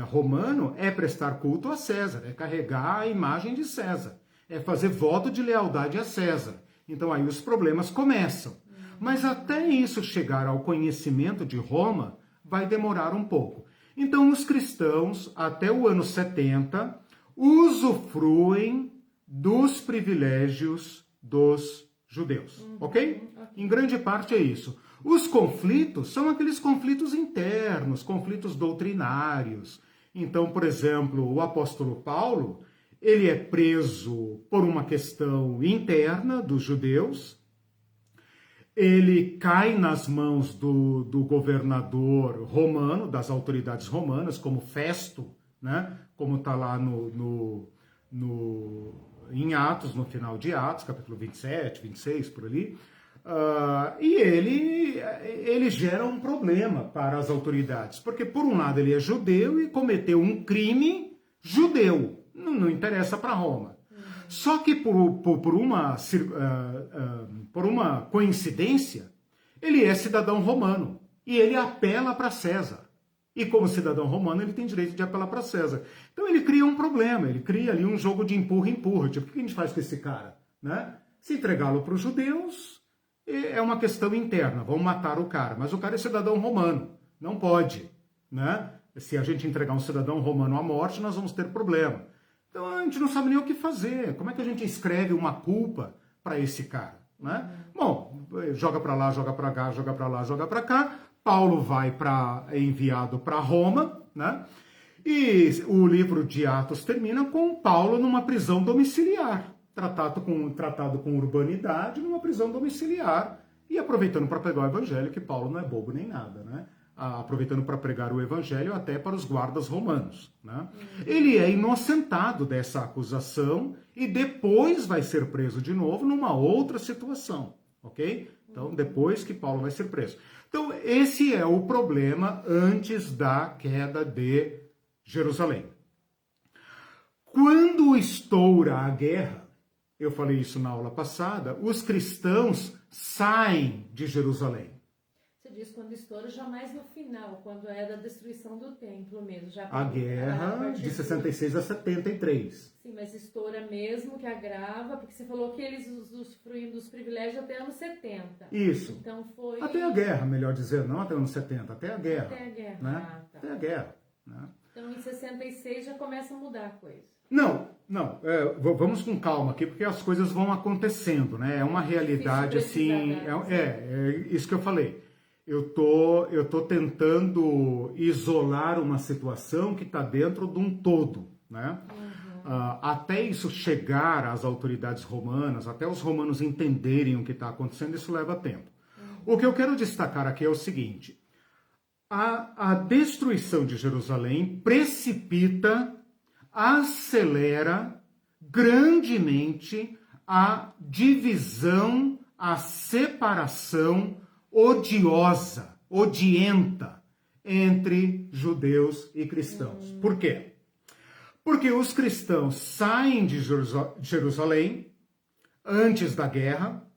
romano é prestar culto a César, é carregar a imagem de César, é fazer voto de lealdade a César. Então aí os problemas começam. Mas até isso chegar ao conhecimento de Roma, vai demorar um pouco. Então os cristãos, até o ano 70, usufruem dos privilégios dos judeus, ok? Em grande parte é isso. Os conflitos são aqueles conflitos internos, conflitos doutrinários. Então, por exemplo, o apóstolo Paulo, ele é preso por uma questão interna dos judeus, ele cai nas mãos do governador romano, das autoridades romanas, como Festo, né? Como está lá em Atos, no final de Atos, capítulo 27, 26, por ali. E ele gera um problema para as autoridades, porque por um lado ele é judeu e cometeu um crime judeu, não interessa para Roma. Só que por uma coincidência, ele é cidadão romano e ele apela para César. E como cidadão romano, ele tem direito de apelar para César. Então ele cria um problema, ele cria ali um jogo de empurra-empurra. Tipo, o que a gente faz com esse cara? Né? Se entregá-lo para os judeus é uma questão interna, vão matar o cara. Mas o cara é cidadão romano, não pode. Né? Se a gente entregar um cidadão romano à morte, nós vamos ter problema. Então a gente não sabe nem o que fazer. Como é que a gente escreve uma culpa para esse cara? Né? Bom, joga para lá, joga para cá, joga para lá, joga para cá. Paulo é enviado para Roma, né? E o livro de Atos termina com Paulo numa prisão domiciliar, tratado com urbanidade, numa prisão domiciliar, e aproveitando para pregar o evangelho, que Paulo não é bobo nem nada, né? Aproveitando para pregar o evangelho até para os guardas romanos. Né? Ele é inocentado dessa acusação e depois vai ser preso de novo numa outra situação, ok? Então, depois que Paulo vai ser preso. Então, esse é o problema antes da queda de Jerusalém. Quando estoura a guerra, eu falei isso na aula passada, os cristãos saem de Jerusalém. Você diz quando estoura, jamais no final, quando é da destruição do templo mesmo. Já a guerra de 66 a 73. Sim, mas estoura mesmo, que agrava, porque você falou que eles usufruem dos privilégios até anos 70. Isso. Então foi... Até a guerra, melhor dizer, não até anos 70, até a guerra. Até a guerra, né? tá. Até a guerra. Né? Então em 66 já começa a mudar a coisa. Não. Vamos com calma aqui, porque as coisas vão acontecendo, né? É uma realidade assim, é isso que eu falei. Eu tô tentando isolar uma situação que está dentro de um todo, né? Até isso chegar às autoridades romanas, até os romanos entenderem o que está acontecendo, isso leva tempo. O que eu quero destacar aqui é o seguinte: a destruição de Jerusalém precipita, acelera grandemente a divisão, a separação odiosa, odienta entre judeus e cristãos. Por quê? Porque os cristãos saem de Jerusalém antes da guerra,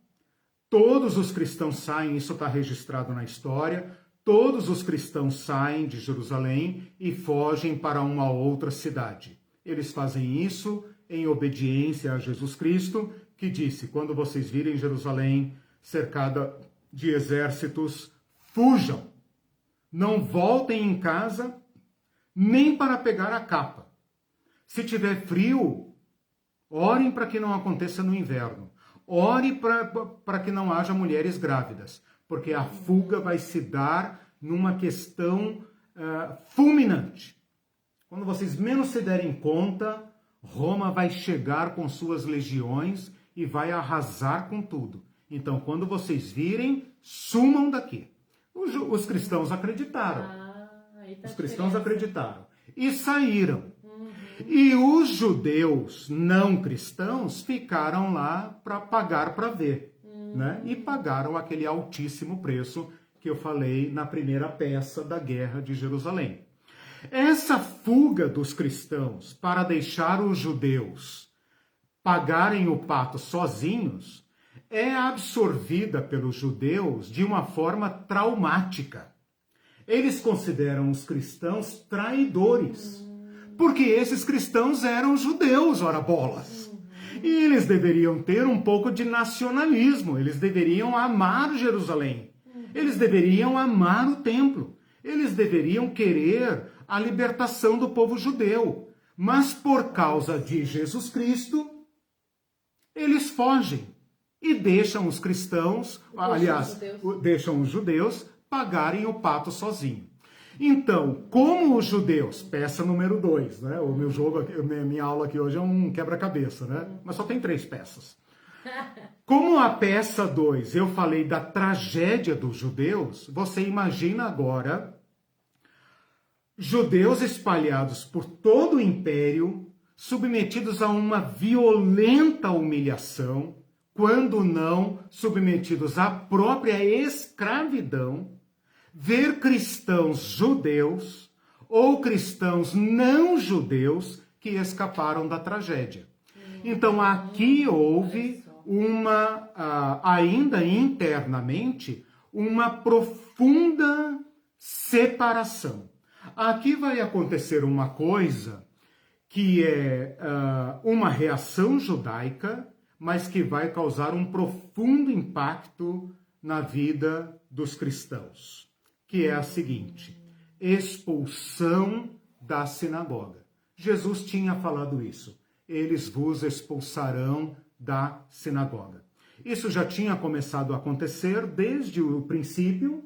todos os cristãos saem, isso está registrado na história, todos os cristãos saem de Jerusalém e fogem para uma outra cidade. Eles fazem isso em obediência a Jesus Cristo, que disse: quando vocês virem Jerusalém cercada de exércitos, fujam, não voltem em casa nem para pegar a capa. Se tiver frio, orem para que não aconteça no inverno. Ore para que não haja mulheres grávidas, porque a fuga vai se dar numa questão fulminante. Quando vocês menos se derem conta, Roma vai chegar com suas legiões e vai arrasar com tudo. Então, quando vocês virem, sumam daqui. Os cristãos acreditaram. Os cristãos acreditaram. E saíram. E os judeus não cristãos ficaram lá para pagar para ver. Né? E pagaram aquele altíssimo preço que eu falei na primeira peça da Guerra de Jerusalém. Essa fuga dos cristãos para deixar os judeus pagarem o pato sozinhos é absorvida pelos judeus de uma forma traumática. Eles consideram os cristãos traidores, porque esses cristãos eram judeus, ora bolas. E eles deveriam ter um pouco de nacionalismo, eles deveriam amar Jerusalém, eles deveriam amar o templo, eles deveriam querer a libertação do povo judeu. Mas por causa de Jesus Cristo, eles fogem. E deixam os cristãos, deixam os judeus pagarem o pato sozinho. Então, como os judeus, peça número 2, né? O meu jogo, minha aula aqui hoje é um quebra-cabeça, né? Mas só tem 3 peças. Como a peça 2 eu falei da tragédia dos judeus, você imagina agora judeus espalhados por todo o império, submetidos a uma violenta humilhação, quando não submetidos à própria escravidão, ver cristãos judeus ou cristãos não judeus que escaparam da tragédia. Então aqui houve ainda internamente, uma profunda separação. Aqui vai acontecer uma coisa que é uma reação judaica, mas que vai causar um profundo impacto na vida dos cristãos, que é a seguinte: expulsão da sinagoga. Jesus tinha falado isso. Eles vos expulsarão da sinagoga. Isso já tinha começado a acontecer desde o princípio.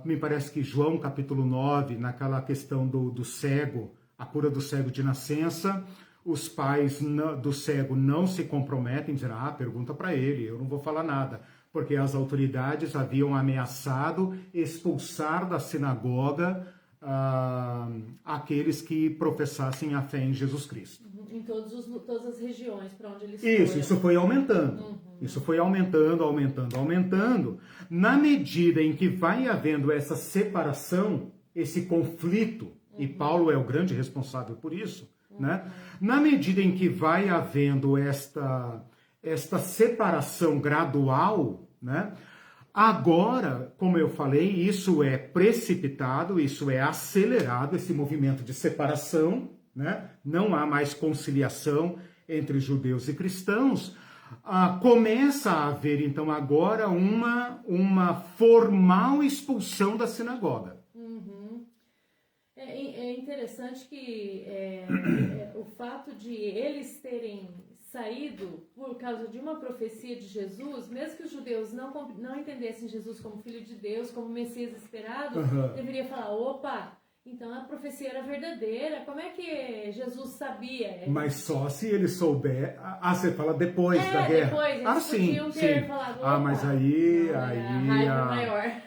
Me parece que João capítulo 9, naquela questão do cego, a cura do cego de nascença, os pais do cego não se comprometem, dizendo, pergunta para ele, eu não vou falar nada, porque as autoridades haviam ameaçado expulsar da sinagoga aqueles que professassem a fé em Jesus Cristo. Em todas as regiões para onde eles foram. Isso foi aumentando. Isso foi aumentando. Na medida em que vai havendo essa separação, esse conflito, e Paulo é o grande responsável por isso, né? Na medida em que vai havendo esta separação gradual, né? Agora, como eu falei, isso é precipitado, isso é acelerado, esse movimento de separação, né? Não há mais conciliação entre judeus e cristãos. Começa a haver, então, agora uma formal expulsão da sinagoga. É interessante que o fato de eles terem saído por causa de uma profecia de Jesus, mesmo que os judeus não entendessem Jesus como Filho de Deus, como Messias esperado, deveria falar, opa, então a profecia era verdadeira, como é que Jesus sabia? Mas só se ele souber... você fala depois da guerra. Depois, eles podiam ter falado, opa, mas aí... a raiva maior.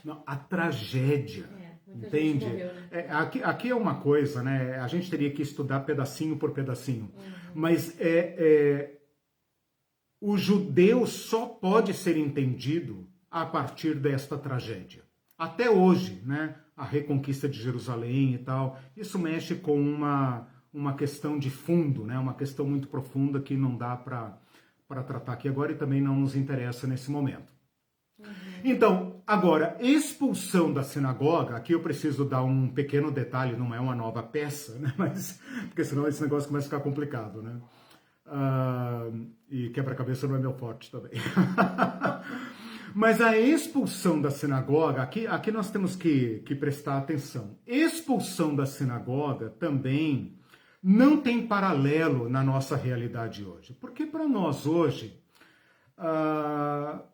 Não, a tragédia... Entende? Morreu, né? Aqui é uma coisa, né? A gente teria que estudar pedacinho por pedacinho. Mas o judeu só pode ser entendido a partir desta tragédia. Até hoje, né? A reconquista de Jerusalém e tal, isso mexe com uma questão de fundo, né? Uma questão muito profunda que não dá para tratar aqui agora e também não nos interessa nesse momento. Então, agora, expulsão da sinagoga, aqui eu preciso dar um pequeno detalhe, não é uma nova peça, né? Mas, porque senão esse negócio começa a ficar complicado, né? E quebra-cabeça não é meu forte também. Mas a expulsão da sinagoga, aqui nós temos que prestar atenção. Expulsão da sinagoga também não tem paralelo na nossa realidade hoje. Porque para nós hoje...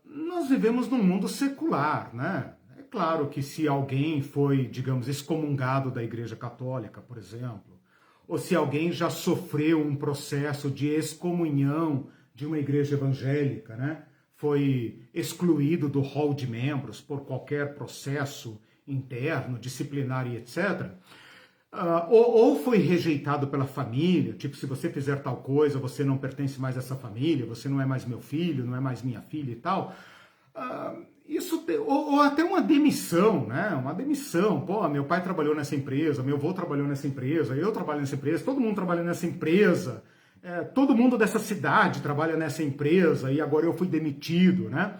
nós vivemos num mundo secular, né? É claro que se alguém foi, digamos, excomungado da Igreja Católica, por exemplo, ou se alguém já sofreu um processo de excomunhão de uma igreja evangélica, né? Foi excluído do hall de membros por qualquer processo interno, disciplinar e etc., ou foi rejeitado pela família, tipo, se você fizer tal coisa, você não pertence mais a essa família, você não é mais meu filho, não é mais minha filha e tal. Ou até uma demissão, né? Uma demissão. Pô, meu pai trabalhou nessa empresa, meu avô trabalhou nessa empresa, eu trabalho nessa empresa, todo mundo trabalha nessa empresa, todo mundo dessa cidade trabalha nessa empresa e agora eu fui demitido, né?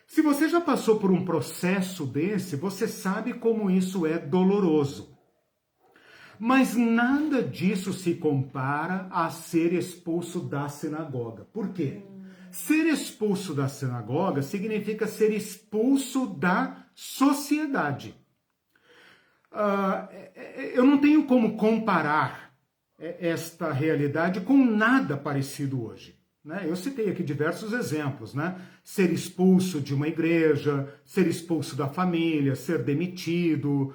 Se você já passou por um processo desse, você sabe como isso é doloroso. Mas nada disso se compara a ser expulso da sinagoga. Por quê? Ser expulso da sinagoga significa ser expulso da sociedade. Eu não tenho como comparar esta realidade com nada parecido hoje. né? Eu citei aqui diversos exemplos, né? Ser expulso de uma igreja, ser expulso da família, ser demitido.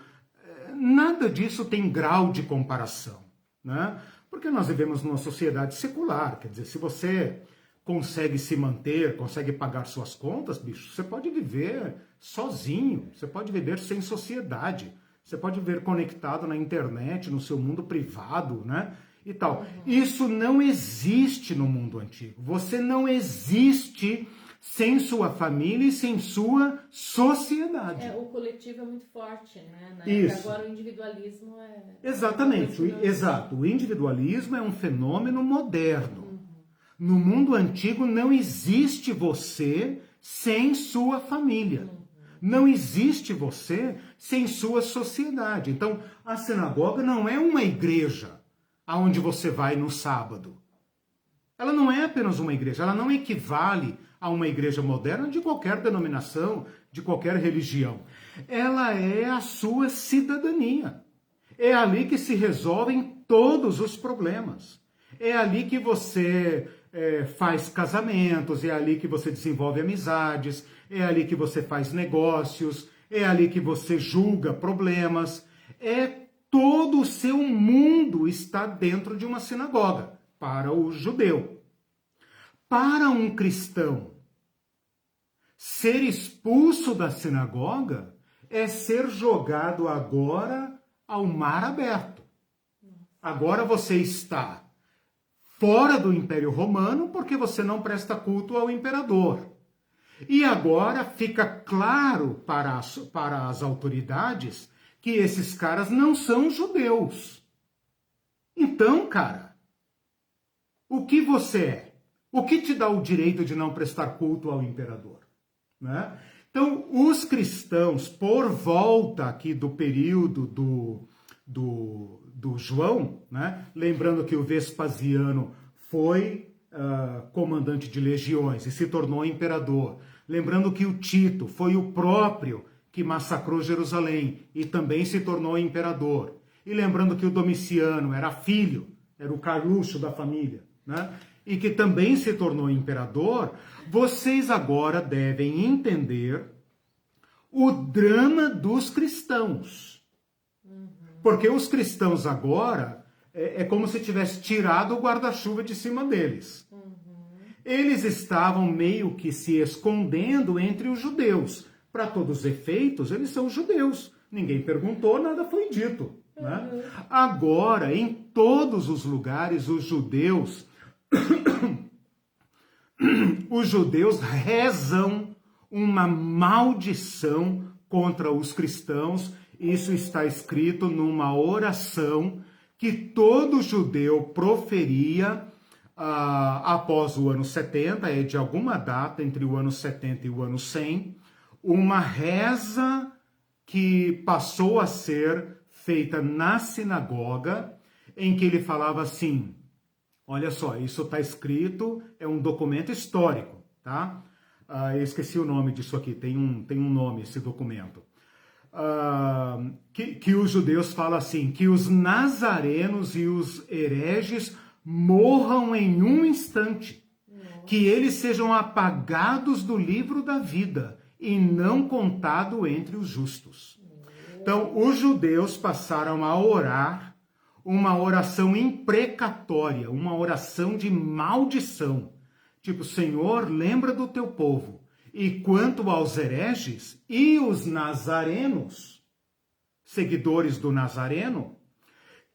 Nada disso tem grau de comparação, né? Porque nós vivemos numa sociedade secular, quer dizer, se você consegue se manter, consegue pagar suas contas, bicho, você pode viver sozinho, você pode viver sem sociedade, você pode viver conectado na internet, no seu mundo privado, né? E tal. Isso não existe no mundo antigo. Você não existe sem sua família e sem sua sociedade. O coletivo é muito forte, né? Isso. Agora o individualismo é... Exatamente, exato. O individualismo é um fenômeno moderno. No mundo antigo não existe você sem sua família. Não existe você sem sua sociedade. Então, a sinagoga não é uma igreja aonde você vai no sábado. Ela não é apenas uma igreja, ela não equivale a uma igreja moderna de qualquer denominação, de qualquer religião. Ela é a sua cidadania. É ali que se resolvem todos os problemas. É ali que você faz casamentos, é ali que você desenvolve amizades, é ali que você faz negócios, é ali que você julga problemas. Todo o seu mundo está dentro de uma sinagoga, para o judeu. Para um cristão, ser expulso da sinagoga é ser jogado agora ao mar aberto. Agora você está fora do Império Romano porque você não presta culto ao imperador. E agora fica claro para as autoridades que esses caras não são judeus. Então, cara, o que você é? O que te dá o direito de não prestar culto ao imperador? Né? Então, os cristãos, por volta aqui do período do João, né? Lembrando que o Vespasiano foi comandante de legiões e se tornou imperador. Lembrando que o Tito foi o próprio que massacrou Jerusalém e também se tornou imperador. E lembrando que o Domiciano era filho, era o Carluxo da família, né? E que também se tornou imperador, vocês agora devem entender o drama dos cristãos. Porque os cristãos agora é como se tivesse tirado o guarda-chuva de cima deles. Eles estavam meio que se escondendo entre os judeus. Para todos os efeitos, eles são judeus. Ninguém perguntou, nada foi dito. Né? Agora, em todos os lugares, os judeus rezam uma maldição contra os cristãos. Isso está escrito numa oração que todo judeu proferia após o ano 70, é de alguma data entre o ano 70 e o ano 100, uma reza que passou a ser feita na sinagoga, em que ele falava assim, olha só, isso está escrito, é um documento histórico, tá? Eu esqueci o nome disso aqui, tem um nome esse documento. Que os judeus falam assim, que os nazarenos e os hereges morram em um instante, que eles sejam apagados do livro da vida e não contado entre os justos. Então, os judeus passaram a orar uma oração imprecatória, uma oração de maldição. Tipo, Senhor, lembra do teu povo. E quanto aos hereges e os nazarenos, seguidores do Nazareno,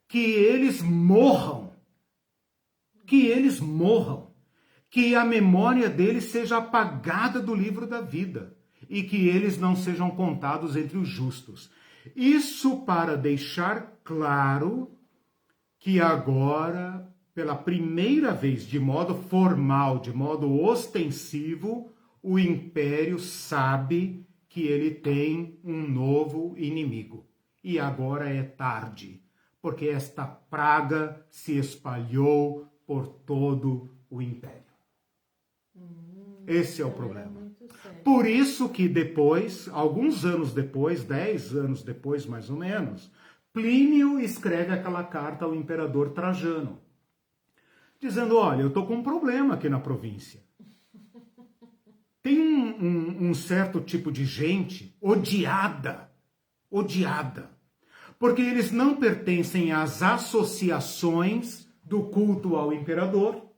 que eles morram, que a memória deles seja apagada do livro da vida e que eles não sejam contados entre os justos. Isso para deixar claro que agora, pela primeira vez, de modo formal, de modo ostensivo, o império sabe que ele tem um novo inimigo. E agora é tarde, porque esta praga se espalhou por todo o império. Esse é o problema. Por isso que depois, alguns anos depois, 10 anos depois mais ou menos, Plínio escreve aquela carta ao imperador Trajano. dizendo, olha, eu estou com um problema aqui na província. Tem um certo tipo de gente odiada, porque eles não pertencem às associações do culto ao imperador,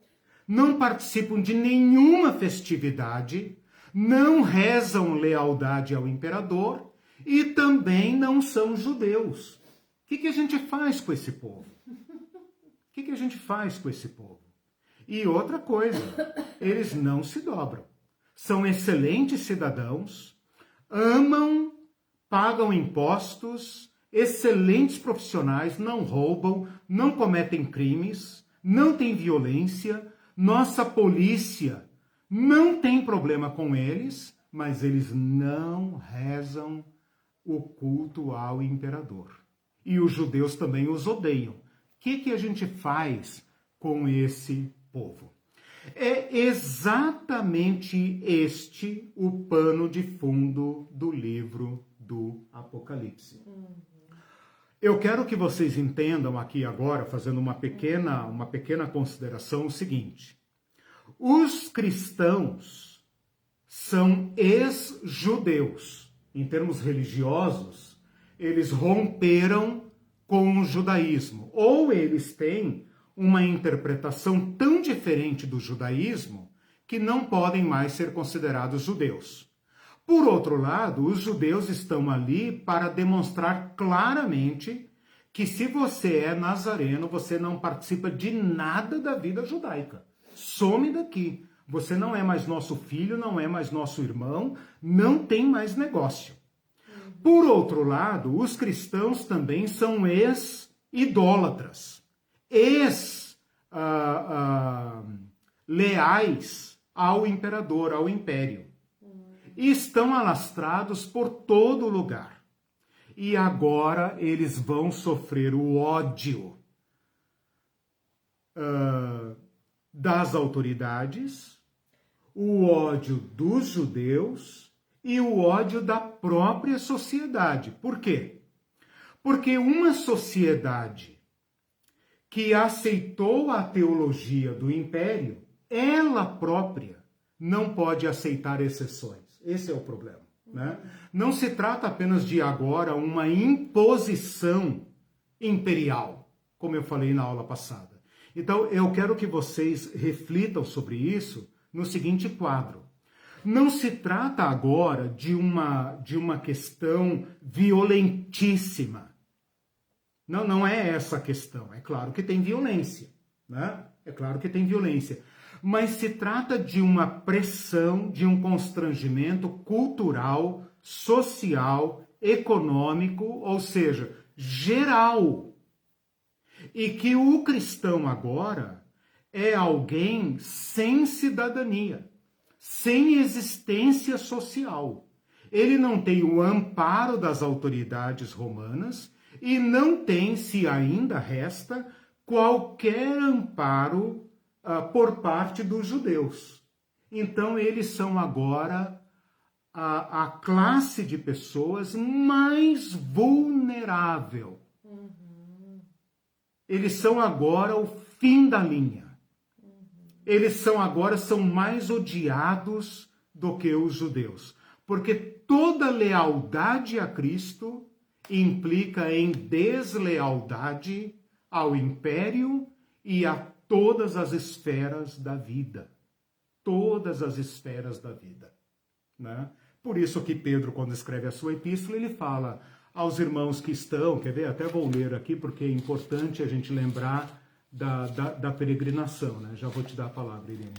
não participam de nenhuma festividade, não rezam lealdade ao imperador e também não são judeus. O que a gente faz com esse povo? O que a gente faz com esse povo? E outra coisa, eles não se dobram. São excelentes cidadãos, amam, pagam impostos, excelentes profissionais, não roubam, não cometem crimes, não tem violência. Nossa polícia não tem problema com eles, mas eles não rezam o culto ao imperador. E os judeus também os odeiam. O que a gente faz com esse povo? É exatamente este o pano de fundo do livro do Apocalipse. Eu quero que vocês entendam aqui agora, fazendo uma pequena consideração, o seguinte. Os cristãos são ex-judeus. Em termos religiosos, eles romperam com o judaísmo. Ou eles têm uma interpretação tão diferente do judaísmo que não podem mais ser considerados judeus. Por outro lado, os judeus estão ali para demonstrar claramente que se você é nazareno, você não participa de nada da vida judaica. Some daqui. Você não é mais nosso filho, não é mais nosso irmão, não tem mais negócio. Por outro lado, os cristãos também são ex-idólatras, leais ao imperador, ao império. E estão alastrados por todo lugar. E agora eles vão sofrer o ódio das autoridades, o ódio dos judeus e o ódio da própria sociedade. Por quê? Porque uma sociedade que aceitou a teologia do império, ela própria não pode aceitar exceções. Esse é o problema, né? Não se trata apenas de agora uma imposição imperial, como eu falei na aula passada. Então, eu quero que vocês reflitam sobre isso no seguinte quadro. Não se trata agora de uma questão violentíssima. Não é essa a questão. É claro que tem violência, né? É claro que tem violência. Mas se trata de uma pressão, de um constrangimento cultural, social, econômico, ou seja, geral. E que o cristão agora é alguém sem cidadania, sem existência social. Ele não tem o amparo das autoridades romanas e não tem, se ainda resta, qualquer amparo por parte dos judeus. Então, eles são agora a classe de pessoas mais vulnerável. Eles são agora o fim da linha. Eles são mais odiados do que os judeus. Porque toda lealdade a Cristo implica em deslealdade ao império e a todas as esferas da vida. Todas as esferas da vida. Né? Por isso que Pedro, quando escreve a sua epístola, ele fala aos irmãos que estão, quer ver? Até vou ler aqui, porque é importante a gente lembrar da peregrinação. Né? Já vou te dar a palavra, Irene.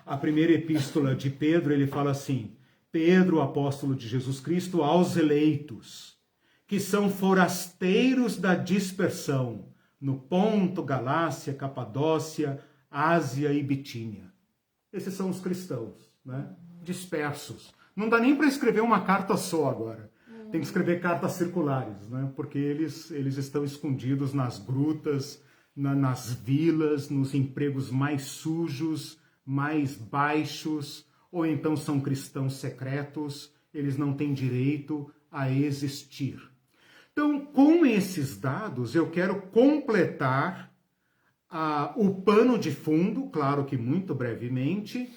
A primeira epístola de Pedro, ele fala assim, Pedro, apóstolo de Jesus Cristo, aos eleitos, que são forasteiros da dispersão, no Ponto, Galácia, Capadócia, Ásia e Bitínia. Esses são os cristãos, né? Dispersos. Não dá nem para escrever uma carta só agora. Tem que escrever cartas circulares, né? Porque eles estão escondidos nas grutas, nas vilas, nos empregos mais sujos, mais baixos, ou então são cristãos secretos, eles não têm direito a existir. Então, com esses dados, eu quero completar o pano de fundo, claro que muito brevemente,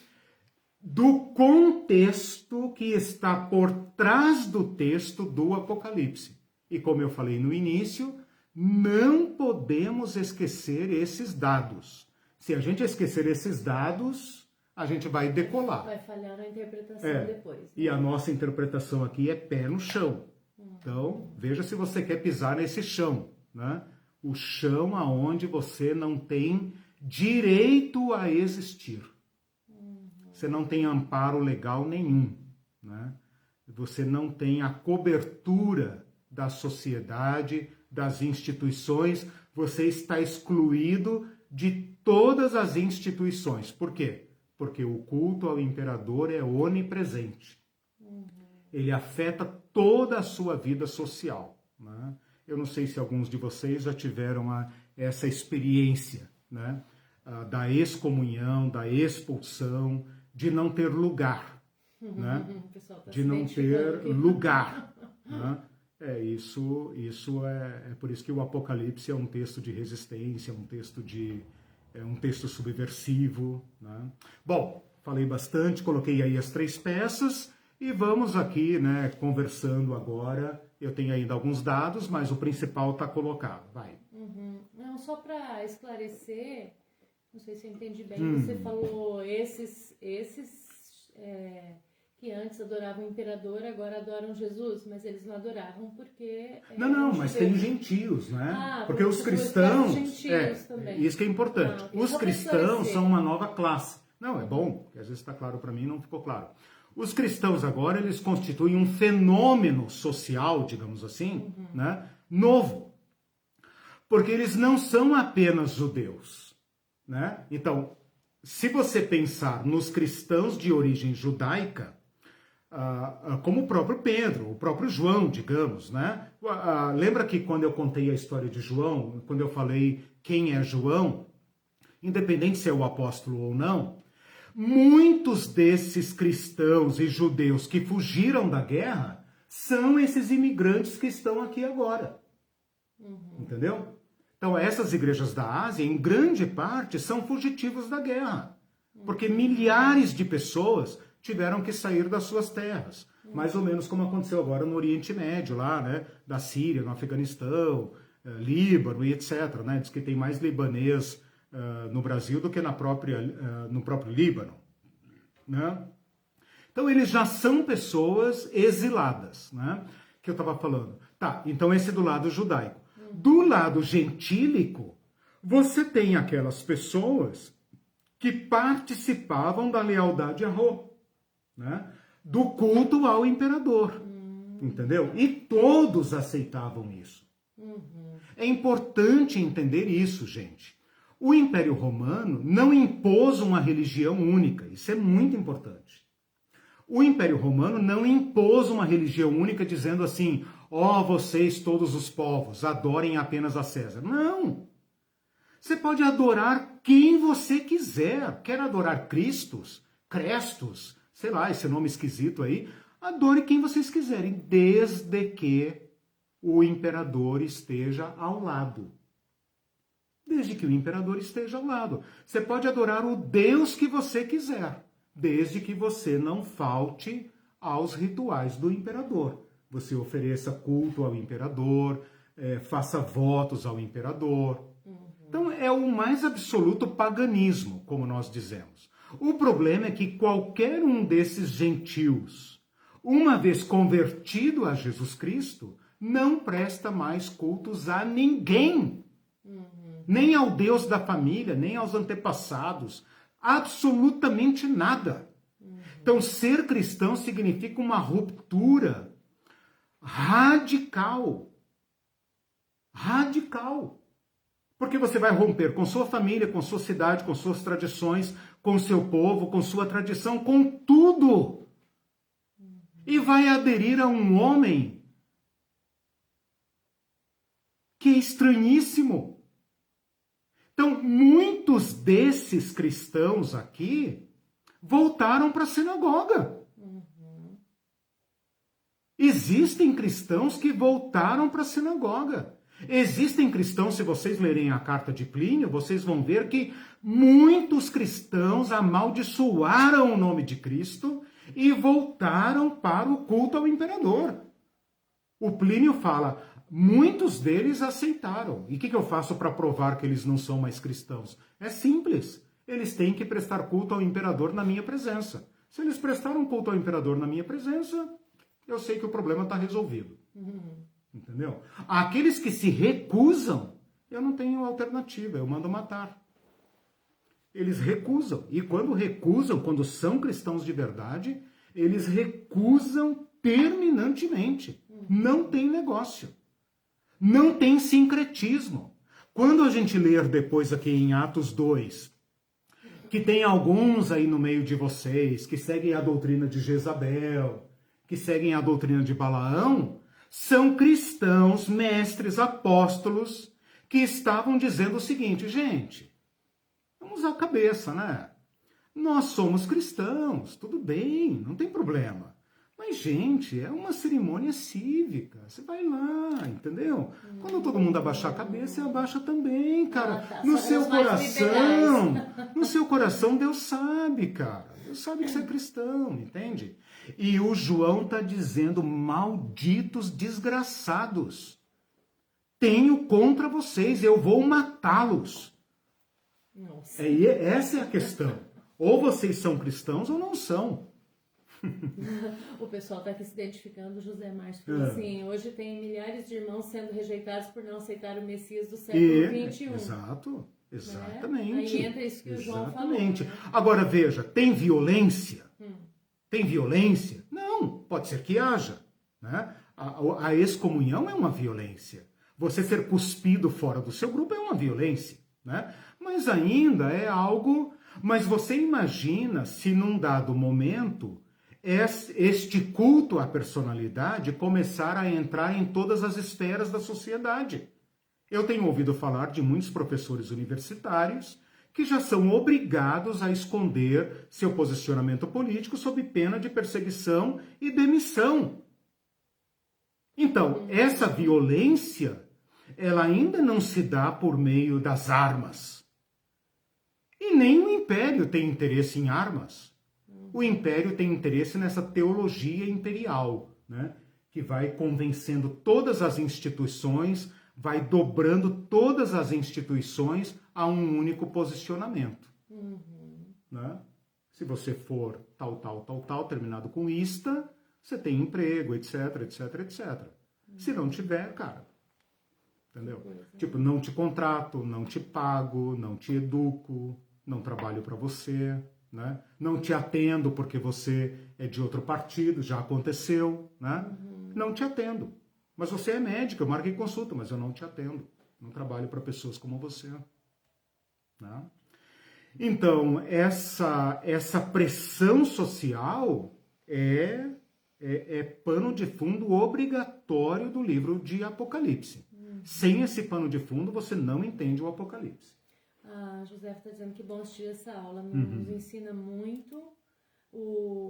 do contexto que está por trás do texto do Apocalipse. E como eu falei no início, não podemos esquecer esses dados. Se a gente esquecer esses dados, a gente vai decolar. Vai falhar na interpretação depois. Né? E a nossa interpretação aqui é pé no chão. Então, veja se você quer pisar nesse chão, né? O chão aonde você não tem direito a existir. Você não tem amparo legal nenhum, né? Você não tem a cobertura da sociedade, das instituições, você está excluído de todas as instituições. Por quê? Porque o culto ao imperador é onipresente. Ele afeta toda a sua vida social, né? Eu não sei se alguns de vocês já tiveram essa experiência, né? Da excomunhão, da expulsão, de não ter lugar, né? De não ter lugar, né? Isso é por isso que o Apocalipse é um texto de resistência, é um texto subversivo, né? Bom, falei bastante, coloquei aí as 3 peças e vamos aqui, né, conversando agora. Eu tenho ainda alguns dados, mas o principal está colocado. Vai. Não, só para esclarecer, não sei se eu entendi bem, você falou esses que antes adoravam o imperador, agora adoram Jesus, mas eles não adoravam porque... Não, mas tem gentios, né? Porque os cristãos... também. Isso que é importante. Os cristãos são uma nova classe. Não, é bom, porque às vezes está claro para mim, não ficou claro. Os cristãos agora, eles constituem um fenômeno social, digamos assim, né? Novo. Porque eles não são apenas judeus, né? Então, se você pensar nos cristãos de origem judaica, como o próprio Pedro, o próprio João, digamos, né? Lembra que quando eu contei a história de João, quando eu falei quem é João, independente se é o apóstolo ou não, muitos desses cristãos e judeus que fugiram da guerra são esses imigrantes que estão aqui agora. Entendeu? Então, essas igrejas da Ásia, em grande parte, são fugitivos da guerra. Porque milhares de pessoas tiveram que sair das suas terras. Mais ou menos como aconteceu agora no Oriente Médio, lá, né? Da Síria, no Afeganistão, Líbano e etc. Né? Diz que tem mais libanês no Brasil do que no próprio Líbano, né? Então eles já são pessoas exiladas, né? Que eu estava falando. Tá, então esse do lado judaico. Do lado gentílico, você tem aquelas pessoas que participavam da lealdade a Roma, né? Do culto ao imperador, entendeu? E todos aceitavam isso. É importante entender isso, gente. O Império Romano não impôs uma religião única. Isso é muito importante. O Império Romano não impôs uma religião única dizendo assim, vocês todos os povos, adorem apenas a César. Não! Você pode adorar quem você quiser. Quer adorar Crestos, sei lá, esse nome esquisito aí. Adore quem vocês quiserem, desde que o imperador esteja ao lado. Desde que o imperador esteja ao lado. Você pode adorar o Deus que você quiser, desde que você não falte aos rituais do imperador. Você ofereça culto ao imperador, faça votos ao imperador. Então é o mais absoluto paganismo, como nós dizemos. O problema é que qualquer um desses gentios, uma vez convertido a Jesus Cristo, não presta mais cultos a ninguém. Nem ao Deus da família, nem aos antepassados, absolutamente nada. Então, ser cristão significa uma ruptura radical. Radical. Porque você vai romper com sua família, com sua cidade, com suas tradições, com seu povo, com sua tradição, com tudo. E vai aderir a um homem que é estranhíssimo. Então, muitos desses cristãos aqui voltaram para a sinagoga. Existem cristãos que voltaram para a sinagoga. Existem cristãos, se vocês lerem a carta de Plínio, vocês vão ver que muitos cristãos amaldiçoaram o nome de Cristo e voltaram para o culto ao imperador. O Plínio fala, muitos deles aceitaram. E o que eu faço para provar que eles não são mais cristãos? É simples. Eles têm que prestar culto ao imperador na minha presença. Se eles prestaram culto ao imperador na minha presença, eu sei que o problema está resolvido. Entendeu? Aqueles que se recusam, eu não tenho alternativa, eu mando matar. Eles recusam. E quando recusam, quando são cristãos de verdade, eles recusam terminantemente. Não tem negócio. Não tem sincretismo. Quando a gente ler depois aqui em Atos 2, que tem alguns aí no meio de vocês que seguem a doutrina de Jezabel, que seguem a doutrina de Balaão, são cristãos, mestres, apóstolos, que estavam dizendo o seguinte, gente, vamos à cabeça, né? Nós somos cristãos, tudo bem, não tem problema. Mas, gente, é uma cerimônia cívica. Você vai lá, entendeu? Quando todo mundo abaixar a cabeça, você abaixa também, cara. No seu coração, Deus sabe, cara. Deus sabe que você é cristão, entende? E o João está dizendo, malditos desgraçados. Tenho contra vocês, eu vou matá-los. Essa é a questão. Ou vocês são cristãos ou não são. O pessoal está aqui se identificando, José Márcio falou assim, hoje tem milhares de irmãos sendo rejeitados por não aceitar o Messias do século XXI. Exato, exatamente. Né? Aí entra isso que o João falou. Né? Agora veja, tem violência? Tem violência? Não, pode ser que haja. Né? A excomunhão é uma violência. Você ser cuspido fora do seu grupo é uma violência. Né? Mas ainda é algo... Mas você imagina se num dado momento este culto à personalidade começar a entrar em todas as esferas da sociedade. Eu tenho ouvido falar de muitos professores universitários que já são obrigados a esconder seu posicionamento político sob pena de perseguição e demissão. Então, essa violência, ela ainda não se dá por meio das armas. E nem o império tem interesse em armas. O império tem interesse nessa teologia imperial, né? Que vai convencendo todas as instituições, vai dobrando todas as instituições a um único posicionamento. Né? Se você for tal, terminado com ista, você tem emprego, etc, etc, etc. Se não tiver, cara, entendeu? Tipo, não te contrato, não te pago, não te educo, não trabalho para você, né? Não te atendo porque você é de outro partido, já aconteceu, né? Não te atendo. Mas você é médico, eu marquei consulta, mas eu não te atendo. Não trabalho para pessoas como você. Né? Então, essa pressão social é pano de fundo obrigatório do livro de Apocalipse. Sem esse pano de fundo, você não entende o Apocalipse. A José está dizendo que bom assistir essa aula, nos ensina muito.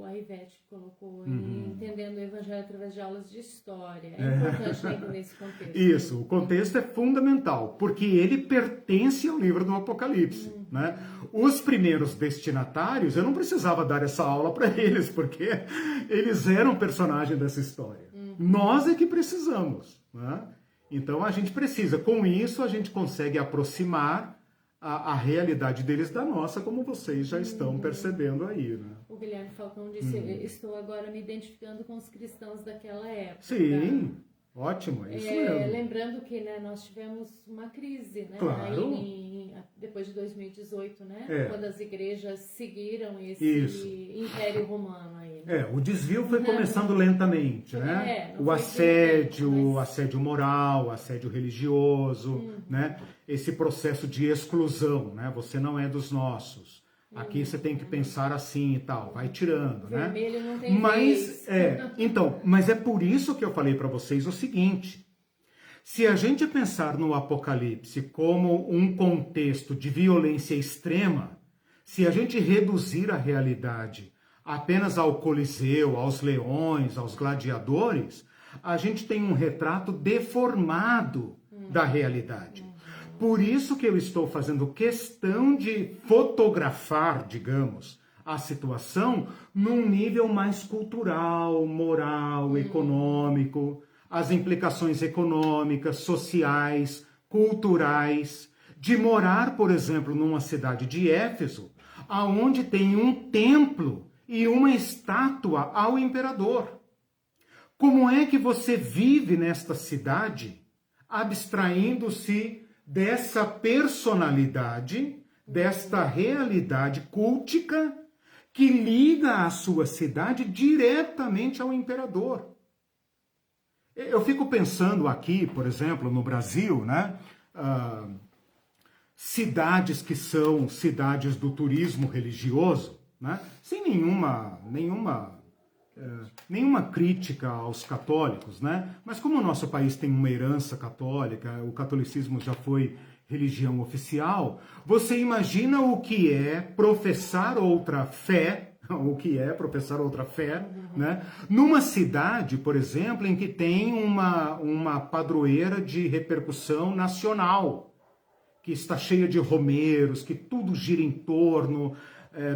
A Ivete colocou entendendo o Evangelho através de aulas de história. É importante dentro desse contexto. Isso, o contexto é fundamental, porque ele pertence ao livro do Apocalipse. Né? Os primeiros destinatários, eu não precisava dar essa aula para eles, porque eles eram personagem dessa história. Nós é que precisamos. Né? Então a gente precisa. Com isso, a gente consegue aproximar a realidade deles da nossa, como vocês já estão percebendo aí, né? O Guilherme Falcão disse, estou agora me identificando com os cristãos daquela época. Sim, ótimo, é isso mesmo. Lembrando que, né, nós tivemos uma crise, né? Claro. Depois de 2018, né? Quando as igrejas seguiram esse Império Romano aí. Né? O desvio foi começando lentamente, né? O assédio moral, assédio religioso, né? Esse processo de exclusão, né? Você não é dos nossos. Aqui você tem que pensar assim e tal. Vai tirando, né? Vermelho não tem vez. Mas é por isso que eu falei para vocês o seguinte. Se a gente pensar no Apocalipse como um contexto de violência extrema, se a gente reduzir a realidade apenas ao Coliseu, aos leões, aos gladiadores, a gente tem um retrato deformado da realidade. Por isso que eu estou fazendo questão de fotografar, digamos, a situação num nível mais cultural, moral, econômico, as implicações econômicas, sociais, culturais, de morar, por exemplo, numa cidade de Éfeso, aonde tem um templo e uma estátua ao imperador. Como é que você vive nesta cidade, abstraindo-se dessa personalidade, desta realidade cultica que liga a sua cidade diretamente ao imperador? Eu fico pensando aqui, por exemplo, no Brasil, né? Cidades que são cidades do turismo religioso, né? Sem nenhuma crítica aos católicos, né? Mas como o nosso país tem uma herança católica, o catolicismo já foi religião oficial, você imagina o que é professar outra fé, né? Numa cidade, por exemplo, em que tem uma padroeira de repercussão nacional, que está cheia de romeros, que tudo gira em torno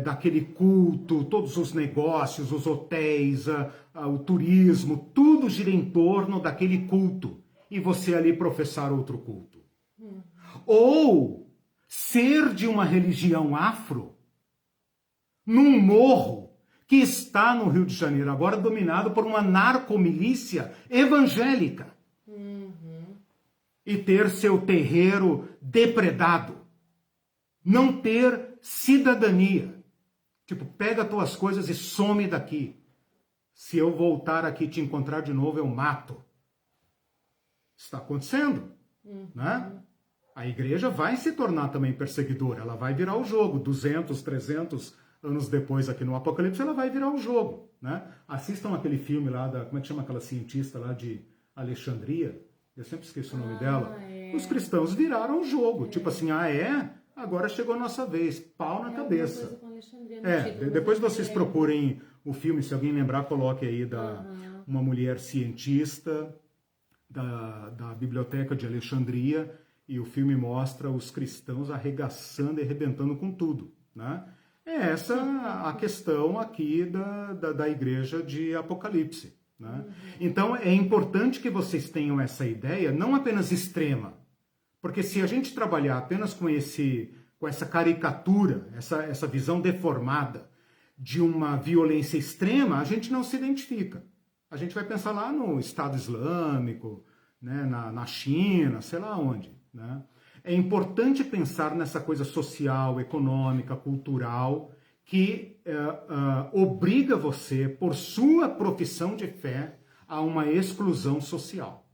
daquele culto, todos os negócios, os hotéis, o turismo, tudo gira em torno daquele culto. E você ali professar outro culto. Ou ser de uma religião afro, num morro que está no Rio de Janeiro, agora dominado por uma narcomilícia evangélica. E ter seu terreiro depredado. Não ter cidadania. Tipo, pega tuas coisas e some daqui. Se eu voltar aqui e te encontrar de novo, eu mato. Está acontecendo, né? A igreja vai se tornar também perseguidora. Ela vai virar o jogo. 200, 300 anos depois aqui no Apocalipse, ela vai virar o jogo, né? Assistam aquele filme lá como é que chama aquela cientista lá de Alexandria? Eu sempre esqueço o nome dela. Os cristãos viraram o jogo. Tipo assim, agora chegou a nossa vez. Pau na cabeça. Depois vocês procurem o filme, se alguém lembrar, coloque aí uma mulher cientista da Biblioteca de Alexandria, e o filme mostra os cristãos arregaçando e arrebentando com tudo, né? É essa a questão aqui da igreja de Apocalipse, né? Então é importante que vocês tenham essa ideia, não apenas extrema, porque se a gente trabalhar apenas com essa caricatura, essa visão deformada de uma violência extrema, a gente não se identifica. A gente vai pensar lá no Estado Islâmico, né, na China, sei lá onde, né? É importante pensar nessa coisa social, econômica, cultural, que obriga você, por sua profissão de fé, a uma exclusão social.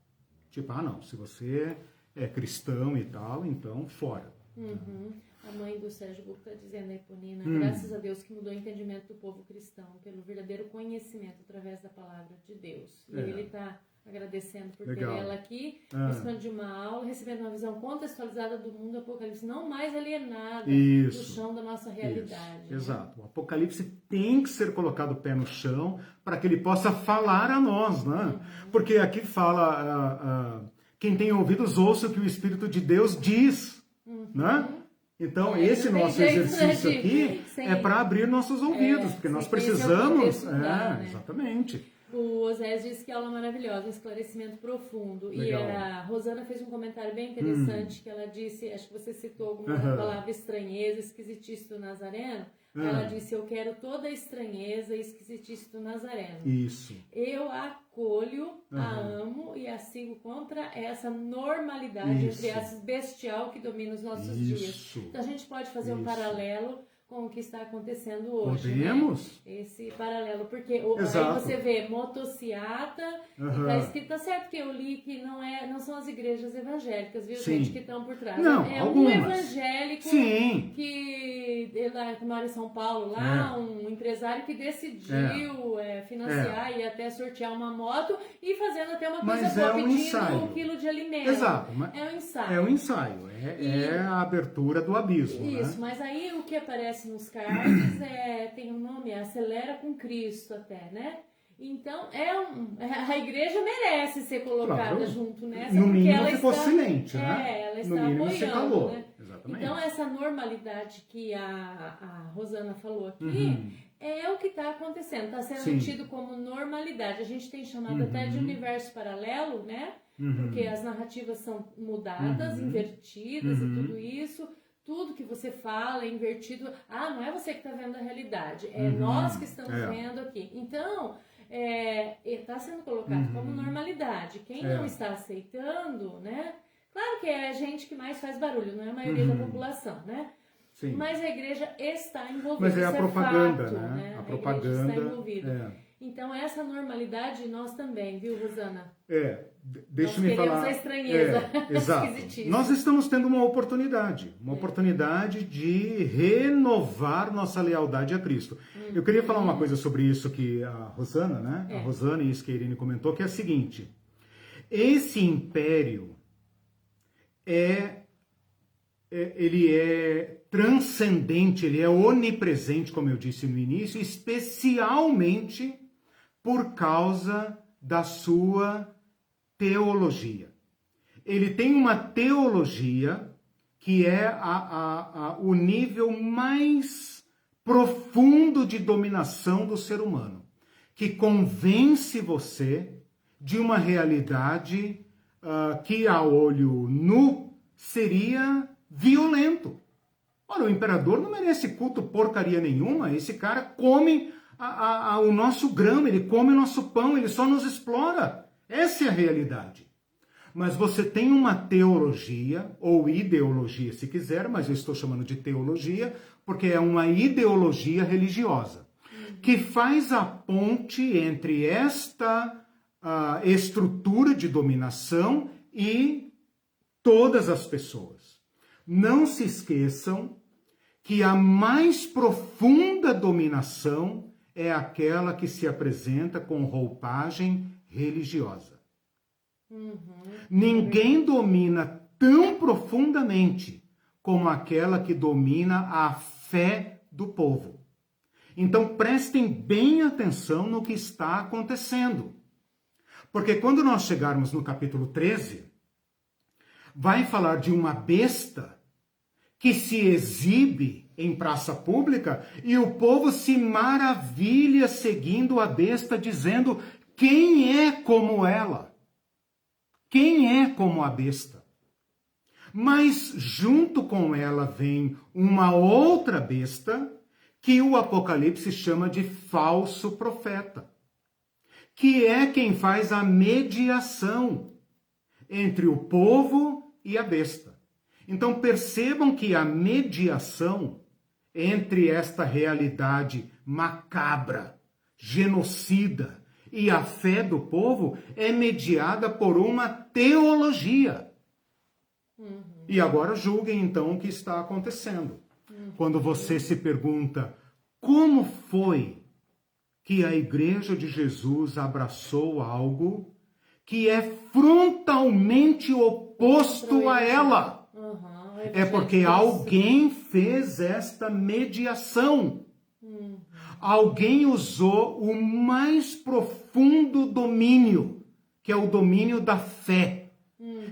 Tipo, não, se você é cristão e tal, então fora. A mãe do Sérgio Buco está dizendo aí, Ponina, graças a Deus que mudou o entendimento do povo cristão, pelo verdadeiro conhecimento através da palavra de Deus. E ele está agradecendo por ter ela aqui, participando de uma aula, recebendo uma visão contextualizada do mundo do Apocalipse, não mais alienada do chão da nossa realidade. Né? Exato. O Apocalipse tem que ser colocado o pé no chão para que ele possa falar a nós, né? Porque aqui fala, quem tem ouvidos ouça o que o Espírito de Deus diz, né? Então, esse nosso exercício aqui é para abrir nossos ouvidos, porque nós precisamos... Exatamente. O Osés disse que aula maravilhosa, esclarecimento profundo. Legal. E a Rosana fez um comentário bem interessante, que ela disse, acho que você citou alguma palavra estranheza, esquisitice do Nazareno. Ela disse, eu quero toda a estranheza e esquisitice do Nazareno. Isso. Eu a acolho, a amo e a sigo contra essa normalidade, entre essas bestial que domina os nossos dias. Então a gente pode fazer um paralelo com o que está acontecendo hoje. Podemos? Né? Esse paralelo, porque aí você vê motociata, e está escrito, tá certo que eu li que não são as igrejas evangélicas, viu, gente, que estão por trás. Não, algumas. Um evangélico que mora em São Paulo, lá, um empresário que decidiu financiar e até sortear uma moto e fazendo até uma coisa boa, pedindo 1 quilo de alimento. Exato. É um ensaio. É um ensaio, é a abertura do abismo. Isso, né? Mas aí o que aparece nos cards tem um nome, Acelera com Cristo até, né? Então, a igreja merece ser colocada junto nessa, no porque mínimo ela ficou está, silente, né? ela está no mínimo apoiando, se calou. né? Exatamente. Então, essa normalidade que a Rosana falou aqui é o que está acontecendo, está sendo tido como normalidade. A gente tem chamado até de universo paralelo, né? Porque as narrativas são mudadas, invertidas e tudo isso. Tudo que você fala é invertido. Não é você que está vendo a realidade, é nós que estamos vendo aqui. Então, está sendo colocado como normalidade. Quem não está aceitando, né? Claro que é a gente que mais faz barulho, não é a maioria da população, né? Sim. Mas a igreja está envolvida. Mas é a propaganda, fato, né? A propaganda igreja está envolvida. Então, essa normalidade nós também, viu, Rosana? Deixa eu falar. Essa estranheza. Exato. Nós estamos tendo uma oportunidade de renovar nossa lealdade a Cristo. Eu queria falar uma coisa sobre isso que a Rosana, né? A Rosana e isso que a Irene comentou, que é a seguinte: esse império ele é transcendente, ele é onipresente, como eu disse no início, especialmente por causa da sua teologia. Ele tem uma teologia que é o nível mais profundo de dominação do ser humano, que convence você de uma realidade que a olho nu seria violento. Ora, o imperador não merece culto porcaria nenhuma. Esse cara come o nosso grão, ele come o nosso pão, ele só nos explora. Essa é a realidade. Mas você tem uma teologia, ou ideologia se quiser, mas eu estou chamando de teologia, porque é uma ideologia religiosa, que faz a ponte entre esta estrutura de dominação e todas as pessoas. Não se esqueçam que a mais profunda dominação é aquela que se apresenta com roupagem religiosa. Ninguém domina tão profundamente como aquela que domina a fé do povo. Então prestem bem atenção no que está acontecendo. Porque quando nós chegarmos no capítulo 13, vai falar de uma besta que se exibe em praça pública e o povo se maravilha seguindo a besta, dizendo: quem é como ela? Quem é como a besta? Mas junto com ela vem uma outra besta que o Apocalipse chama de falso profeta, que é quem faz a mediação entre o povo e a besta. Então percebam que a mediação entre esta realidade macabra, genocida e a fé do povo é mediada por uma teologia. E agora julguem então o que está acontecendo. Quando você se pergunta como foi que a Igreja de Jesus abraçou algo que é frontalmente oposto a ela. É porque alguém fez esta mediação. Alguém usou o mais profundo domínio, que é o domínio da fé,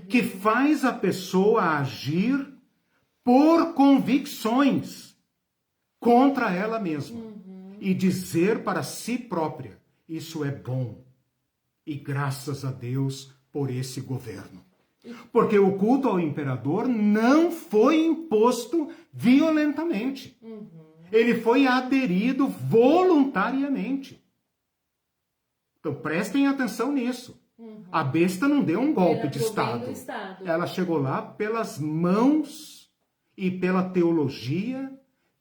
que faz a pessoa agir por convicções contra ela mesma e dizer para si própria: isso é bom. E graças a Deus por esse governo. Porque o culto ao imperador não foi imposto violentamente. Ele foi aderido voluntariamente. Então prestem atenção nisso. A besta não deu um golpe de Estado. Ela chegou lá pelas mãos e pela teologia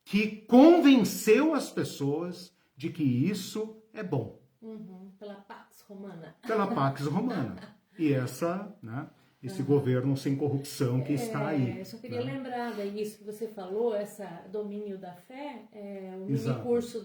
que convenceu as pessoas de que isso é bom. Pela Pax Romana. Pela Pax Romana. E essa, né? esse governo sem corrupção que está aí. Eu só queria lembrar daí isso que você falou, esse domínio da fé, o Exato. mini curso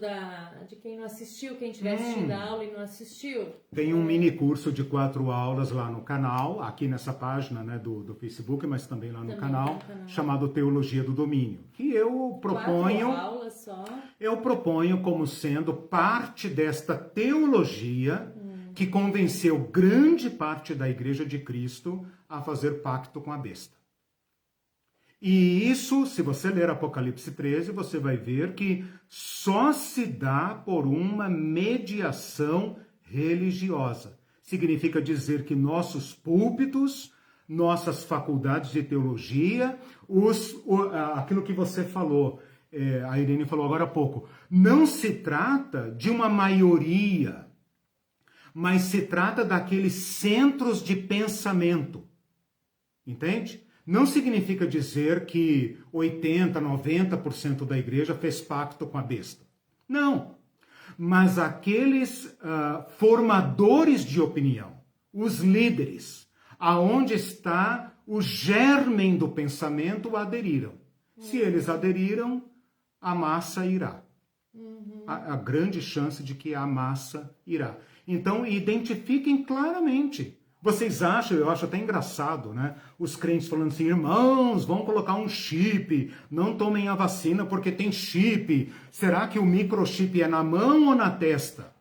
de quem não assistiu, quem estiver assistindo a aula e não assistiu. Tem um mini curso de 4 aulas lá no canal, aqui nessa página, né, do Facebook, mas também lá no canal, chamado Teologia do Domínio, que eu proponho... 4 aulas só. Eu proponho como sendo parte desta teologia que convenceu grande parte da Igreja de Cristo a fazer pacto com a besta. E isso, se você ler Apocalipse 13, você vai ver que só se dá por uma mediação religiosa. Significa dizer que nossos púlpitos, nossas faculdades de teologia, aquilo que você falou, a Irene falou agora há pouco, não se trata de uma maioria, mas se trata daqueles centros de pensamento. Entende? Não significa dizer que 80%, 90% da igreja fez pacto com a besta. Não. Mas aqueles formadores de opinião, os líderes, aonde está o germen do pensamento, aderiram. Se eles aderiram, a massa irá. A grande chance de que a massa irá. Então, identifiquem claramente. Vocês acham, eu acho até engraçado, né? Os crentes falando assim, irmãos, vão colocar um chip, não tomem a vacina porque tem chip. Será que o microchip é na mão ou na testa?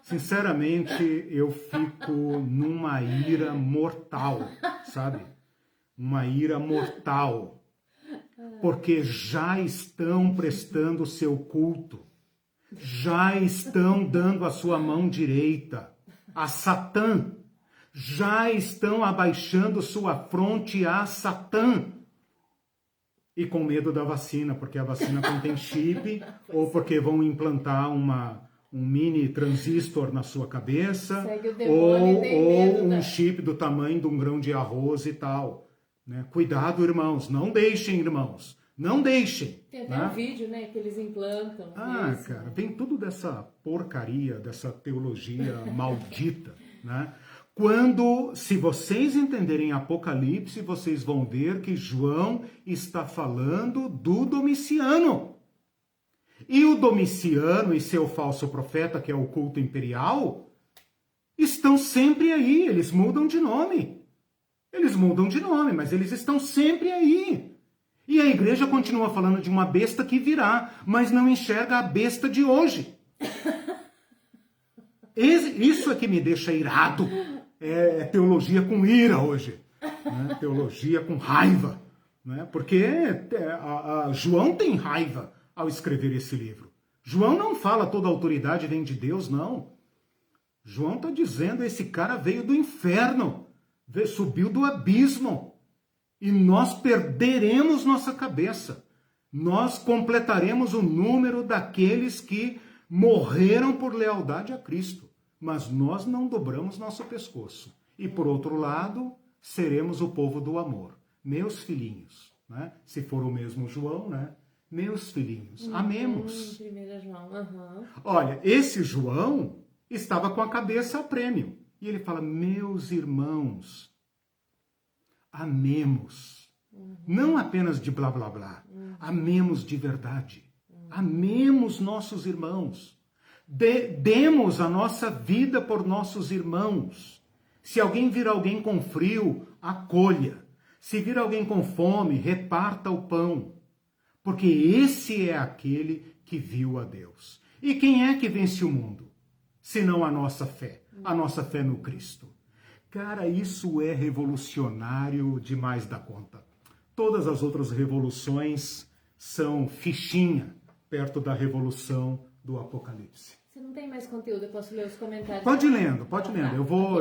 Sinceramente, eu fico numa ira mortal, sabe? Uma ira mortal. Porque já estão prestando o seu culto. Já estão dando a sua mão direita a Satã, já estão abaixando sua fronte a Satã. E com medo da vacina, porque a vacina contém chip, ou porque vão implantar um mini transistor na sua cabeça, ou um chip do tamanho de um grão de arroz e tal. Né? Cuidado, irmãos, não deixem, irmãos. Não deixem. Tem até um vídeo, né, que eles implantam. Cara, vem tudo dessa porcaria, dessa teologia maldita, né? Se vocês entenderem Apocalipse, vocês vão ver que João está falando do Domiciano. E o Domiciano e seu falso profeta, que é o culto imperial, estão sempre aí, eles mudam de nome. Eles mudam de nome, mas eles estão sempre aí. E a igreja continua falando de uma besta que virá, mas não enxerga a besta de hoje. Isso é que me deixa irado. É teologia com ira hoje. Né? Teologia com raiva. Né? Porque João tem raiva ao escrever esse livro. João não fala toda a autoridade vem de Deus, não. João está dizendo esse cara veio do inferno, subiu do abismo. E nós perderemos nossa cabeça. Nós completaremos o número daqueles que morreram por lealdade a Cristo. Mas nós não dobramos nosso pescoço. E por outro lado, seremos o povo do amor. Meus filhinhos, né? Se for o mesmo João, né? Meus filhinhos, amemos. 1 João, Olha, esse João estava com a cabeça a prêmio. E ele fala, meus irmãos, amemos. Não apenas de blá, blá, blá. Amemos de verdade. Amemos nossos irmãos. Demos a nossa vida por nossos irmãos. Se alguém vir alguém com frio, acolha. Se vir alguém com fome, reparta o pão. Porque esse é aquele que viu a Deus. E quem é que vence o mundo? Senão a nossa fé no Cristo. Cara, isso é revolucionário demais da conta. Todas as outras revoluções são fichinha perto da revolução do Apocalipse. Você não tem mais conteúdo, eu posso ler os comentários? Pode ir lendo.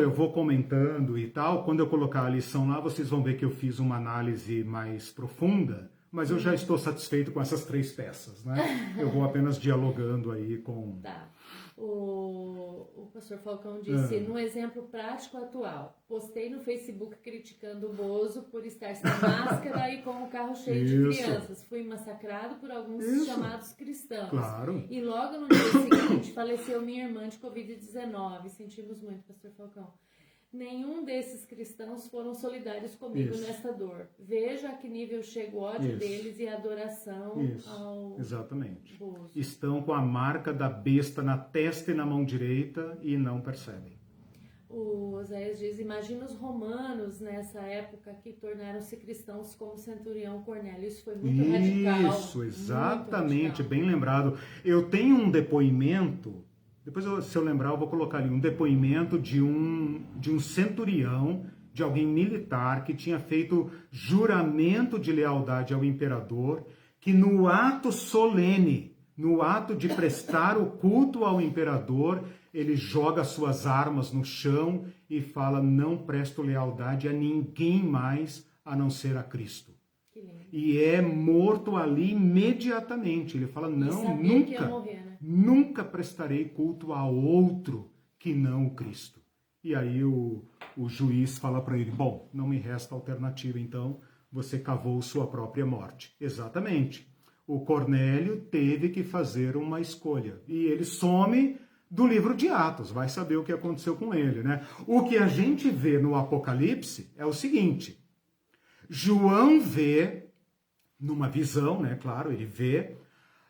Eu vou comentando e tal. Quando eu colocar a lição lá, vocês vão ver que eu fiz uma análise mais profunda, mas eu já estou satisfeito com essas 3 peças, né? Eu vou apenas dialogando aí com... Tá. O pastor Falcão disse, num exemplo prático atual, postei no Facebook criticando o Bozo por estar sem máscara e com o carro cheio de crianças. Fui massacrado por alguns chamados cristãos. Claro. E logo no dia seguinte faleceu minha irmã de Covid-19. Sentimos muito, pastor Falcão. nenhum desses cristãos foram solidários comigo Isso. nesta dor. Veja a que nível chega o ódio Isso. deles e a adoração Isso, ao exatamente. Bozo. Estão com a marca da besta na testa e na mão direita e não percebem. O Oséias diz, imagina os romanos nessa época que tornaram-se cristãos como o centurião Cornélio. Isso foi muito radical. Isso, exatamente, muito radical. bem lembrado. Eu tenho um depoimento, depois se eu lembrar eu vou colocar ali, um depoimento de um centurião, de alguém militar que tinha feito juramento de lealdade ao imperador, que no ato solene, no ato de prestar o culto ao imperador, ele joga suas armas no chão e fala, não presto lealdade a ninguém mais a não ser a Cristo. Que lindo. E é morto ali imediatamente. Ele fala, não, nunca, que ia morrer, né? nunca prestarei culto a outro que não o Cristo. E aí o juiz fala para ele, bom, não me resta alternativa, então você cavou sua própria morte. Exatamente. O Cornélio teve que fazer uma escolha. E ele some do livro de Atos, vai saber o que aconteceu com ele, né? O que a gente vê no Apocalipse é o seguinte, João vê, numa visão, né, claro, ele vê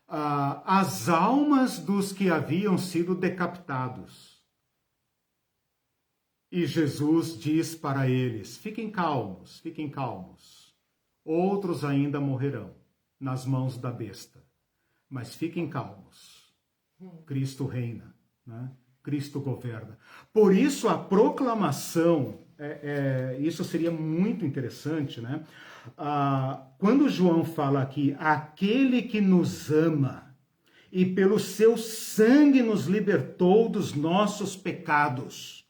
as almas dos que haviam sido decapitados. E Jesus diz para eles, fiquem calmos, outros ainda morrerão nas mãos da besta, mas fiquem calmos, Cristo reina. Né? Cristo governa. Por isso a proclamação, isso seria muito interessante, né? Quando João fala aqui, aquele que nos ama e pelo seu sangue nos libertou dos nossos pecados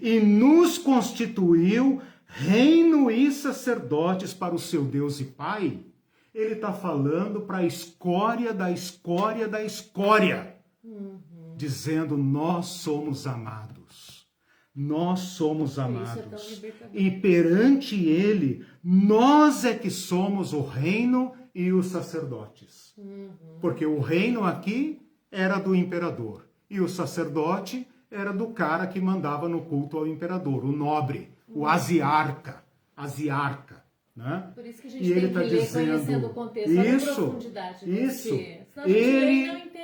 e nos constituiu reino e sacerdotes para o seu Deus e Pai, ele está falando para a escória da escória da escória. Dizendo, nós somos amados. Nós somos amados. E perante ele, nós é que somos o reino e os sacerdotes. Porque o reino aqui era do imperador. E o sacerdote era do cara que mandava no culto ao imperador, o nobre, o asiarca. Né? Por isso que a gente tem que ler conhecendo o contexto, a profundidade. Isso.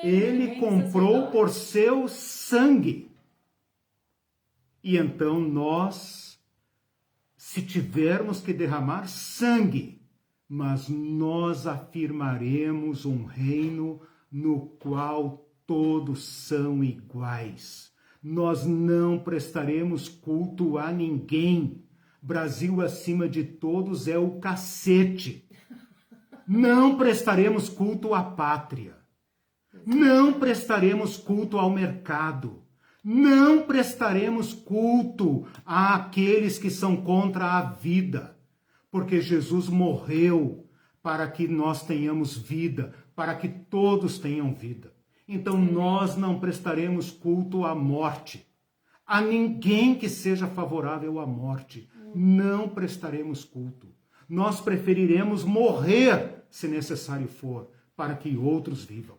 Ele comprou por seu sangue. E então nós, se tivermos que derramar sangue, mas nós afirmaremos um reino no qual todos são iguais. Nós não prestaremos culto a ninguém. Brasil acima de todos é o cacete. Não prestaremos culto à pátria. Não prestaremos culto ao mercado. Não prestaremos culto àqueles que são contra a vida. Porque Jesus morreu para que nós tenhamos vida, para que todos tenham vida. Então nós não prestaremos culto à morte. A ninguém que seja favorável à morte. Não prestaremos culto. Nós preferiremos morrer, se necessário for, para que outros vivam.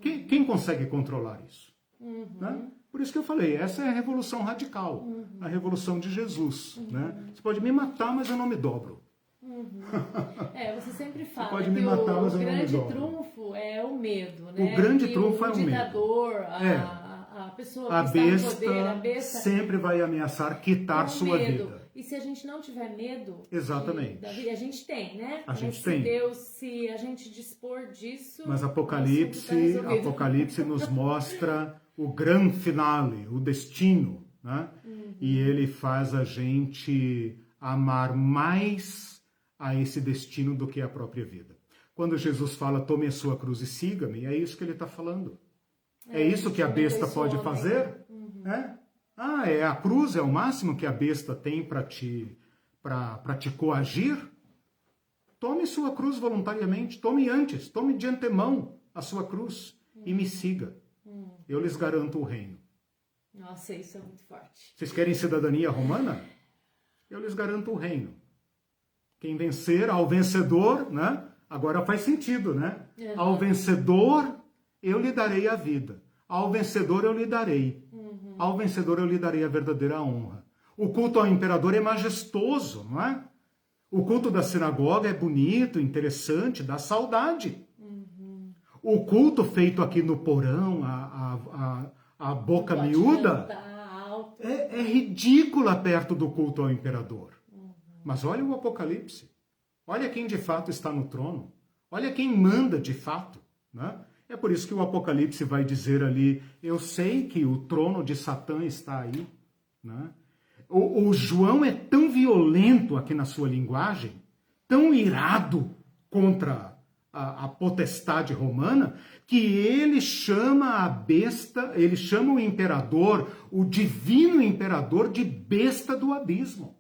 Quem consegue controlar isso? Né? Por isso que eu falei, essa é a revolução radical, a revolução de Jesus. Né? Você pode me matar, mas eu não me dobro. Você sempre fala pode me que matar, mas o eu não me grande dobro. trunfo é o medo. Né? O grande que trunfo é o medo. O ditador, a pessoa que a está besta, no poder, a besta sempre vai ameaçar quitar sua medo. vida. E se a gente não tiver medo Exatamente. da vida, a gente tem, né? A gente se tem. Deus, se a gente dispor disso... Mas Apocalipse nos mostra o grande finale, o destino, né? E ele faz a gente amar mais a esse destino do que a própria vida. Quando Jesus fala, tome a sua cruz e siga-me, é isso que ele está falando. É isso que a besta pode fazer? A cruz é o máximo que a besta tem para te coagir? Tome sua cruz voluntariamente, tome de antemão a sua cruz e me siga. Eu lhes garanto o reino. Nossa, isso é muito forte. Vocês querem cidadania romana? Eu lhes garanto o reino. Quem vencer, ao vencedor, né? Agora faz sentido, né? Ao vencedor, eu lhe darei a vida. Ao vencedor, eu lhe darei. Ao vencedor, eu lhe darei a verdadeira honra. O culto ao imperador é majestoso, não é? O culto da sinagoga é bonito, interessante, dá saudade. O culto feito aqui no porão, a boca miúda, é ridícula perto do culto ao imperador. Mas olha o Apocalipse. Olha quem de fato está no trono. Olha quem manda de fato, né? É por isso que o Apocalipse vai dizer ali, eu sei que o trono de Satã está aí, né? O João é tão violento aqui na sua linguagem, tão irado contra a potestade romana, que ele chama a besta, ele chama o imperador, o divino imperador, de besta do abismo.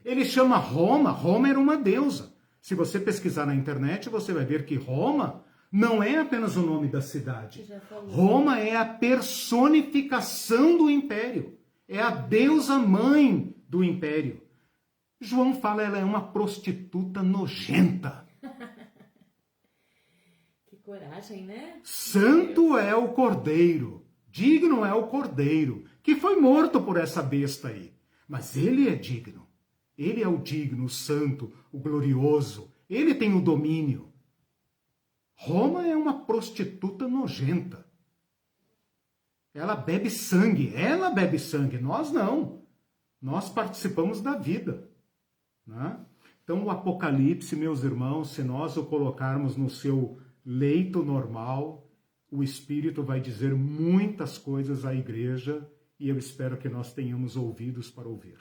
Ele chama Roma era uma deusa. Se você pesquisar na internet, você vai ver que Roma não é apenas o nome da cidade. Roma é a personificação do império. É a deusa mãe do império. João fala, ela é uma prostituta nojenta. Que coragem, né? Santo é o Cordeiro, digno é o Cordeiro, que foi morto por essa besta aí. Mas ele é digno. Ele é o digno, o santo, o glorioso. Ele tem o domínio. Roma é uma prostituta nojenta. Ela bebe sangue, nós não. Nós participamos da vida, né? Então o Apocalipse, meus irmãos, se nós o colocarmos no seu leito normal, o Espírito vai dizer muitas coisas à igreja e eu espero que nós tenhamos ouvidos para ouvir.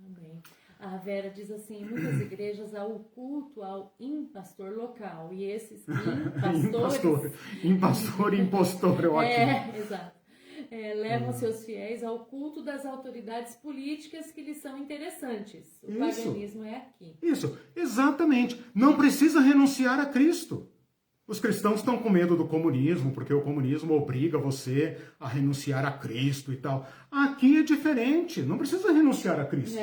Amém. A Vera diz assim, em muitas igrejas há o culto ao impastor local e esses impastores... Impastor e impostor, é ótimo. Exato. Levam seus fiéis ao culto das autoridades políticas que lhes são interessantes. O paganismo é aqui. Isso, exatamente. Não precisa renunciar a Cristo. Os cristãos estão com medo do comunismo, porque o comunismo obriga você a renunciar a Cristo e tal. Aqui é diferente, não precisa renunciar a Cristo.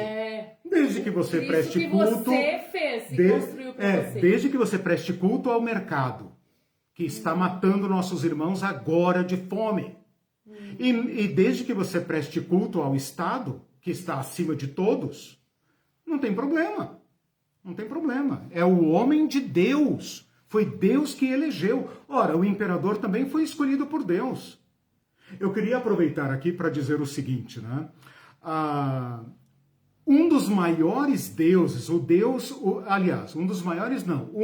Desde que você preste culto... você fez e construiu para você. Desde que você preste culto ao mercado, que está matando nossos irmãos agora de fome. E desde que você preste culto ao Estado, que está acima de todos, não tem problema. Não tem problema. É o homem de Deus. Foi Deus que elegeu. Ora, o imperador também foi escolhido por Deus. Eu queria aproveitar aqui para dizer o seguinte, né? Um dos maiores deuses, o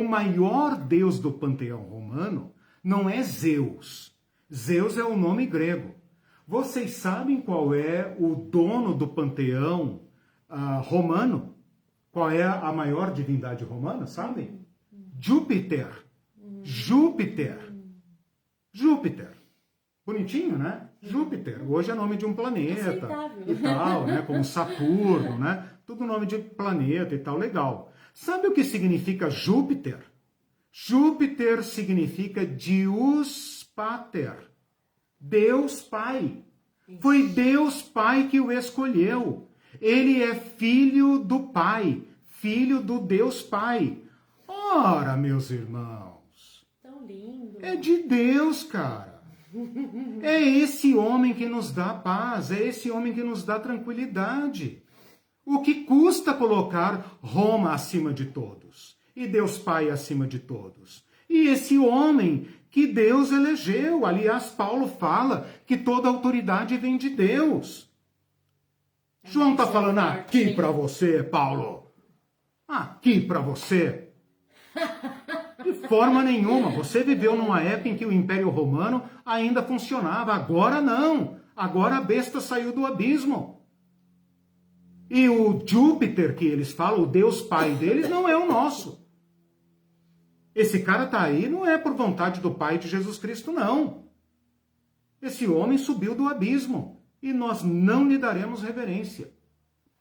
maior deus do panteão romano não é Zeus. Zeus é o nome grego. Vocês sabem qual é o dono do panteão romano? Qual é a maior divindade romana, sabem? Júpiter. Júpiter. Bonitinho, né? Júpiter. Hoje é nome de um planeta e tal, né? Como Saturno, né? Tudo nome de planeta e tal, legal. Sabe o que significa Júpiter? Júpiter significa Deus Pater. Deus Pai. Foi Deus Pai que o escolheu. Ele é filho do Pai, filho do Deus Pai. Ora, meus irmãos, tão lindo. É de Deus, cara. É esse homem que nos dá paz, é esse homem que nos dá tranquilidade. O que custa colocar Roma acima de todos e Deus Pai acima de todos? E esse homem que Deus elegeu. Aliás, Paulo fala que toda autoridade vem de Deus. João está falando aqui para você, Paulo. Aqui para você. De forma nenhuma. Você viveu numa época em que o Império Romano ainda funcionava. Agora não. Agora a besta saiu do abismo. E o Júpiter que eles falam, o Deus Pai deles, não é o nosso. Esse cara está aí não é por vontade do Pai de Jesus Cristo, não. Esse homem subiu do abismo e nós não lhe daremos reverência.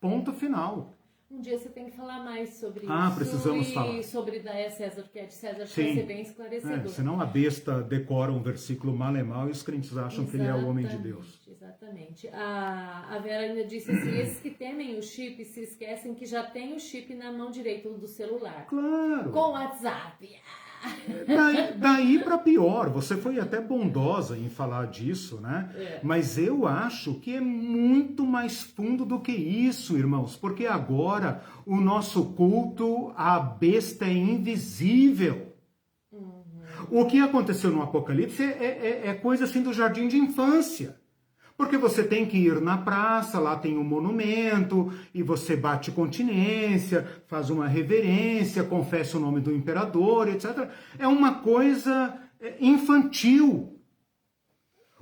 Ponto final. Um dia você tem que falar mais sobre isso. Precisamos falar. E sobre dar a César, porque é de César, que vai ser bem esclarecedor. Senão a besta decora um versículo mal e mal e os crentes acham que ele é o homem de Deus. Exatamente. Exatamente. A Vera ainda disse assim, esses que temem o chip se esquecem que já tem o chip na mão direita do celular. Claro. Com o WhatsApp. Daí para pior, você foi até bondosa em falar disso, né? Mas eu acho que é muito mais fundo do que isso, irmãos, porque agora o nosso culto à besta é invisível. O que aconteceu no Apocalipse é coisa assim do jardim de infância. Porque você tem que ir na praça, lá tem um monumento, e você bate continência, faz uma reverência, confessa o nome do imperador, etc. É uma coisa infantil.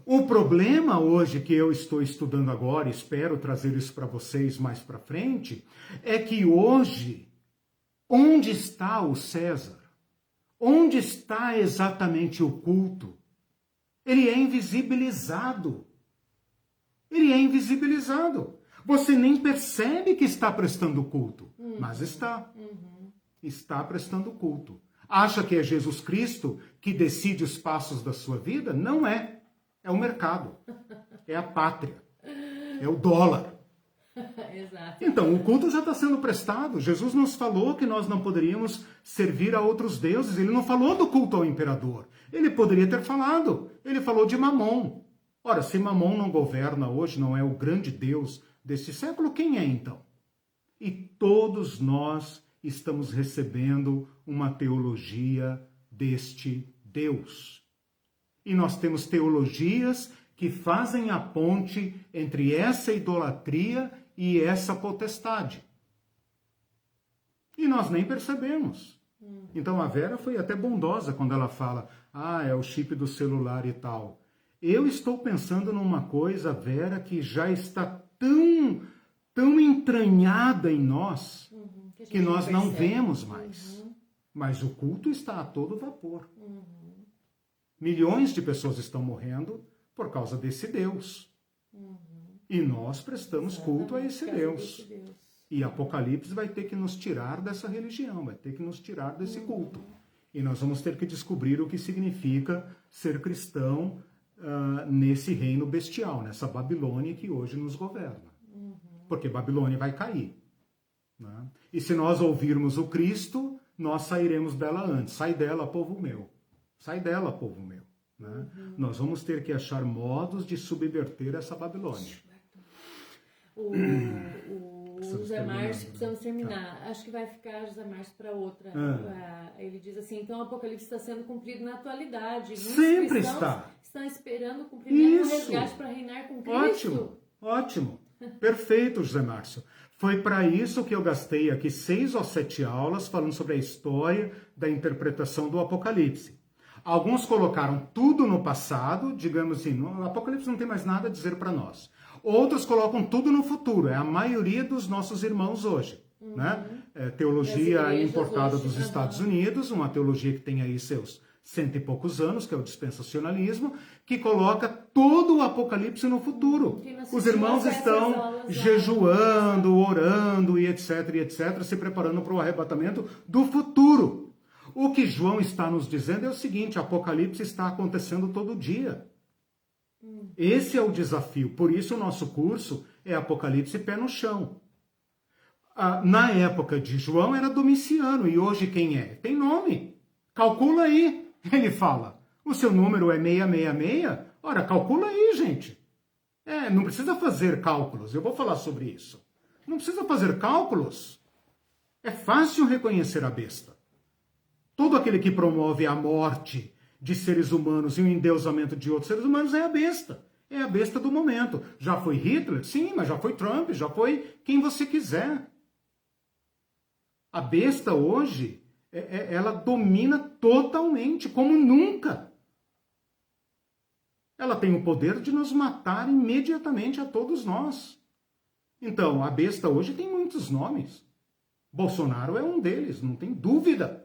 O problema hoje que eu estou estudando agora, espero trazer isso para vocês mais para frente, é que hoje, onde está o César? Onde está exatamente o culto? Ele é invisibilizado. Ele é invisibilizado. Você nem percebe que está prestando culto, mas está. Está prestando culto. Acha que é Jesus Cristo que decide os passos da sua vida? Não é. É o mercado. É a pátria. É o dólar. Exato. Então, o culto já está sendo prestado. Jesus nos falou que nós não poderíamos servir a outros deuses. Ele não falou do culto ao imperador. Ele poderia ter falado. Ele falou de Mamon. Ora, se Mamon não governa hoje, não é o grande Deus desse século, quem é então? E todos nós estamos recebendo uma teologia deste Deus. E nós temos teologias que fazem a ponte entre essa idolatria e essa potestade. E nós nem percebemos. Então a Vera foi até bondosa quando ela fala, é o chip do celular e tal. Eu estou pensando numa coisa, Vera, que já está tão entranhada em nós, que nós não vemos mais. Mas o culto está a todo vapor. Milhões de pessoas estão morrendo por causa desse Deus. E nós prestamos culto a esse Deus. E Apocalipse vai ter que nos tirar dessa religião, vai ter que nos tirar desse culto. E nós vamos ter que descobrir o que significa ser cristão nesse reino bestial, nessa Babilônia que hoje nos governa. Porque Babilônia vai cair. Né? E se nós ouvirmos o Cristo, nós sairemos dela antes. Sai dela, povo meu. Sai dela, povo meu. Né? Nós vamos ter que achar modos de subverter essa Babilônia. O José Márcio, precisamos terminar. Acho que vai ficar José Márcio para outra. Ele diz assim, então o Apocalipse está sendo cumprido na atualidade. Muitos sempre está. Estão esperando o cumprimento do resgate para reinar com Cristo. Ótimo. Perfeito, José Márcio. Foi para isso que eu gastei aqui 6 ou 7 aulas falando sobre a história da interpretação do Apocalipse. Alguns colocaram tudo no passado, digamos assim, o Apocalipse não tem mais nada a dizer para nós. Outros colocam tudo no futuro, é a maioria dos nossos irmãos hoje. Né? Teologia importada dos Estados Unidos, uma teologia que tem aí seus 100 e poucos anos, que é o dispensacionalismo, que coloca todo o Apocalipse no futuro. Os irmãos estão jejuando, orando e etc, se preparando para o arrebatamento do futuro. O que João está nos dizendo é o seguinte, Apocalipse está acontecendo todo dia. Esse é o desafio, por isso o nosso curso é Apocalipse pé no chão. Na época de João era Domiciano, e hoje quem é? Tem nome, calcula aí. Ele fala, o seu número é 666? Ora, calcula aí, gente. Não precisa fazer cálculos, eu vou falar sobre isso. Não precisa fazer cálculos. É fácil reconhecer a besta. Todo aquele que promove a morte de seres humanos e o endeusamento de outros seres humanos é a besta. É a besta do momento. Já foi Hitler? Sim, mas já foi Trump, já foi quem você quiser. A besta hoje, ela domina totalmente, como nunca. Ela tem o poder de nos matar imediatamente a todos nós. Então, a besta hoje tem muitos nomes. Bolsonaro é um deles, não tem dúvida.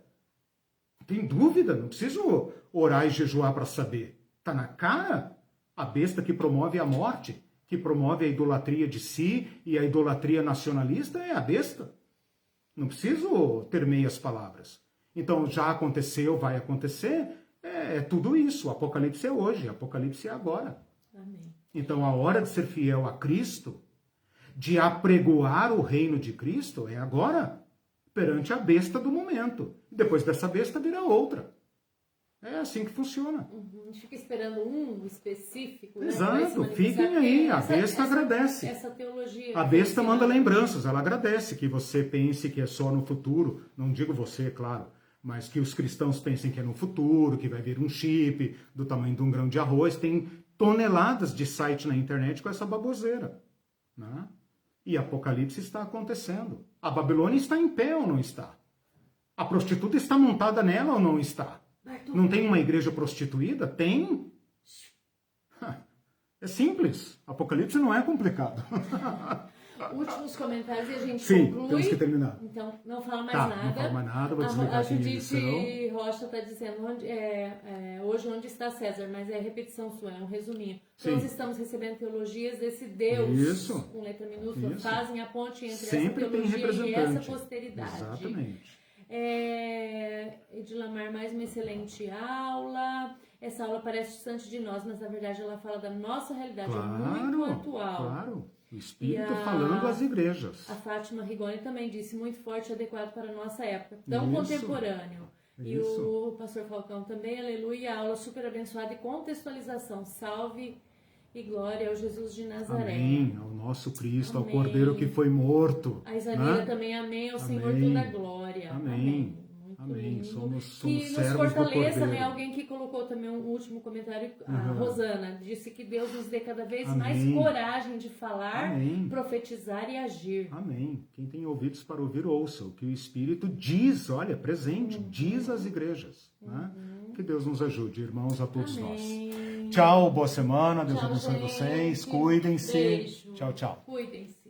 Não tem dúvida, não preciso orar e jejuar para saber. Está na cara. A besta que promove a morte, que promove a idolatria de si e a idolatria nacionalista é a besta. Não preciso ter meias palavras. Então, já aconteceu, vai acontecer, é tudo isso. O Apocalipse é hoje, o Apocalipse é agora. Amém. Então, a hora de ser fiel a Cristo, de apregoar o reino de Cristo, é agora, perante a besta do momento. Depois dessa besta virá outra. É assim que funciona. A gente fica esperando um específico. Exato, né, fiquem aí, a besta agradece. Essa teologia. A besta manda lembranças, ela agradece que você pense que é só no futuro. Não digo você, claro, mas que os cristãos pensem que é no futuro, que vai vir um chip do tamanho de um grão de arroz. Tem toneladas de site na internet com essa baboseira. Né? E Apocalipse está acontecendo. A Babilônia está em pé ou não está? A prostituta está montada nela ou não está? Não tem uma igreja prostituída? Tem. É simples. Apocalipse não é complicado. Últimos comentários e a gente Sim, conclui. temos que terminar. Então, não fala mais Tá, nada. não fala mais nada, vou desligar A aqui minha Judite Rocha está dizendo, hoje onde está César, mas é repetição sua, é um resuminho. Sim. Nós estamos recebendo teologias desse Deus, Isso. com letra minúscula, Isso. fazem a ponte entre Sempre essa tem teologia e representante. essa posteridade. Exatamente. Edilamar, mais uma excelente aula. Essa aula parece distante de nós, mas na verdade ela fala da nossa realidade, é muito atual. Claro. O Espírito falando às igrejas. A Fátima Rigoni também disse, muito forte e adequado para a nossa época, tão Isso. contemporâneo. E Isso. o pastor Falcão também, aleluia, aula super abençoada e contextualização. Salve e glória ao Jesus de Nazaré. Amém, ao nosso Cristo, Amém. ao Cordeiro que foi morto. A Isanira né? também, amém, ao Amém. Senhor toda a glória. Amém. Muito Amém. lindo. Somos Que nos servos do fortaleça, Cordeiro. né? Alguém que colocou também um último comentário, a Rosana, disse que Deus nos dê cada vez Amém. mais coragem de falar, Amém. profetizar e agir. Amém. Quem tem ouvidos para ouvir, ouça. O que o Espírito diz, olha, presente, diz às igrejas. Né? Que Deus nos ajude, irmãos, a todos nós. Tchau, boa semana, Deus Tchau, abençoe gente. vocês, cuidem-se. Beijo. Tchau, tchau. Cuidem-se.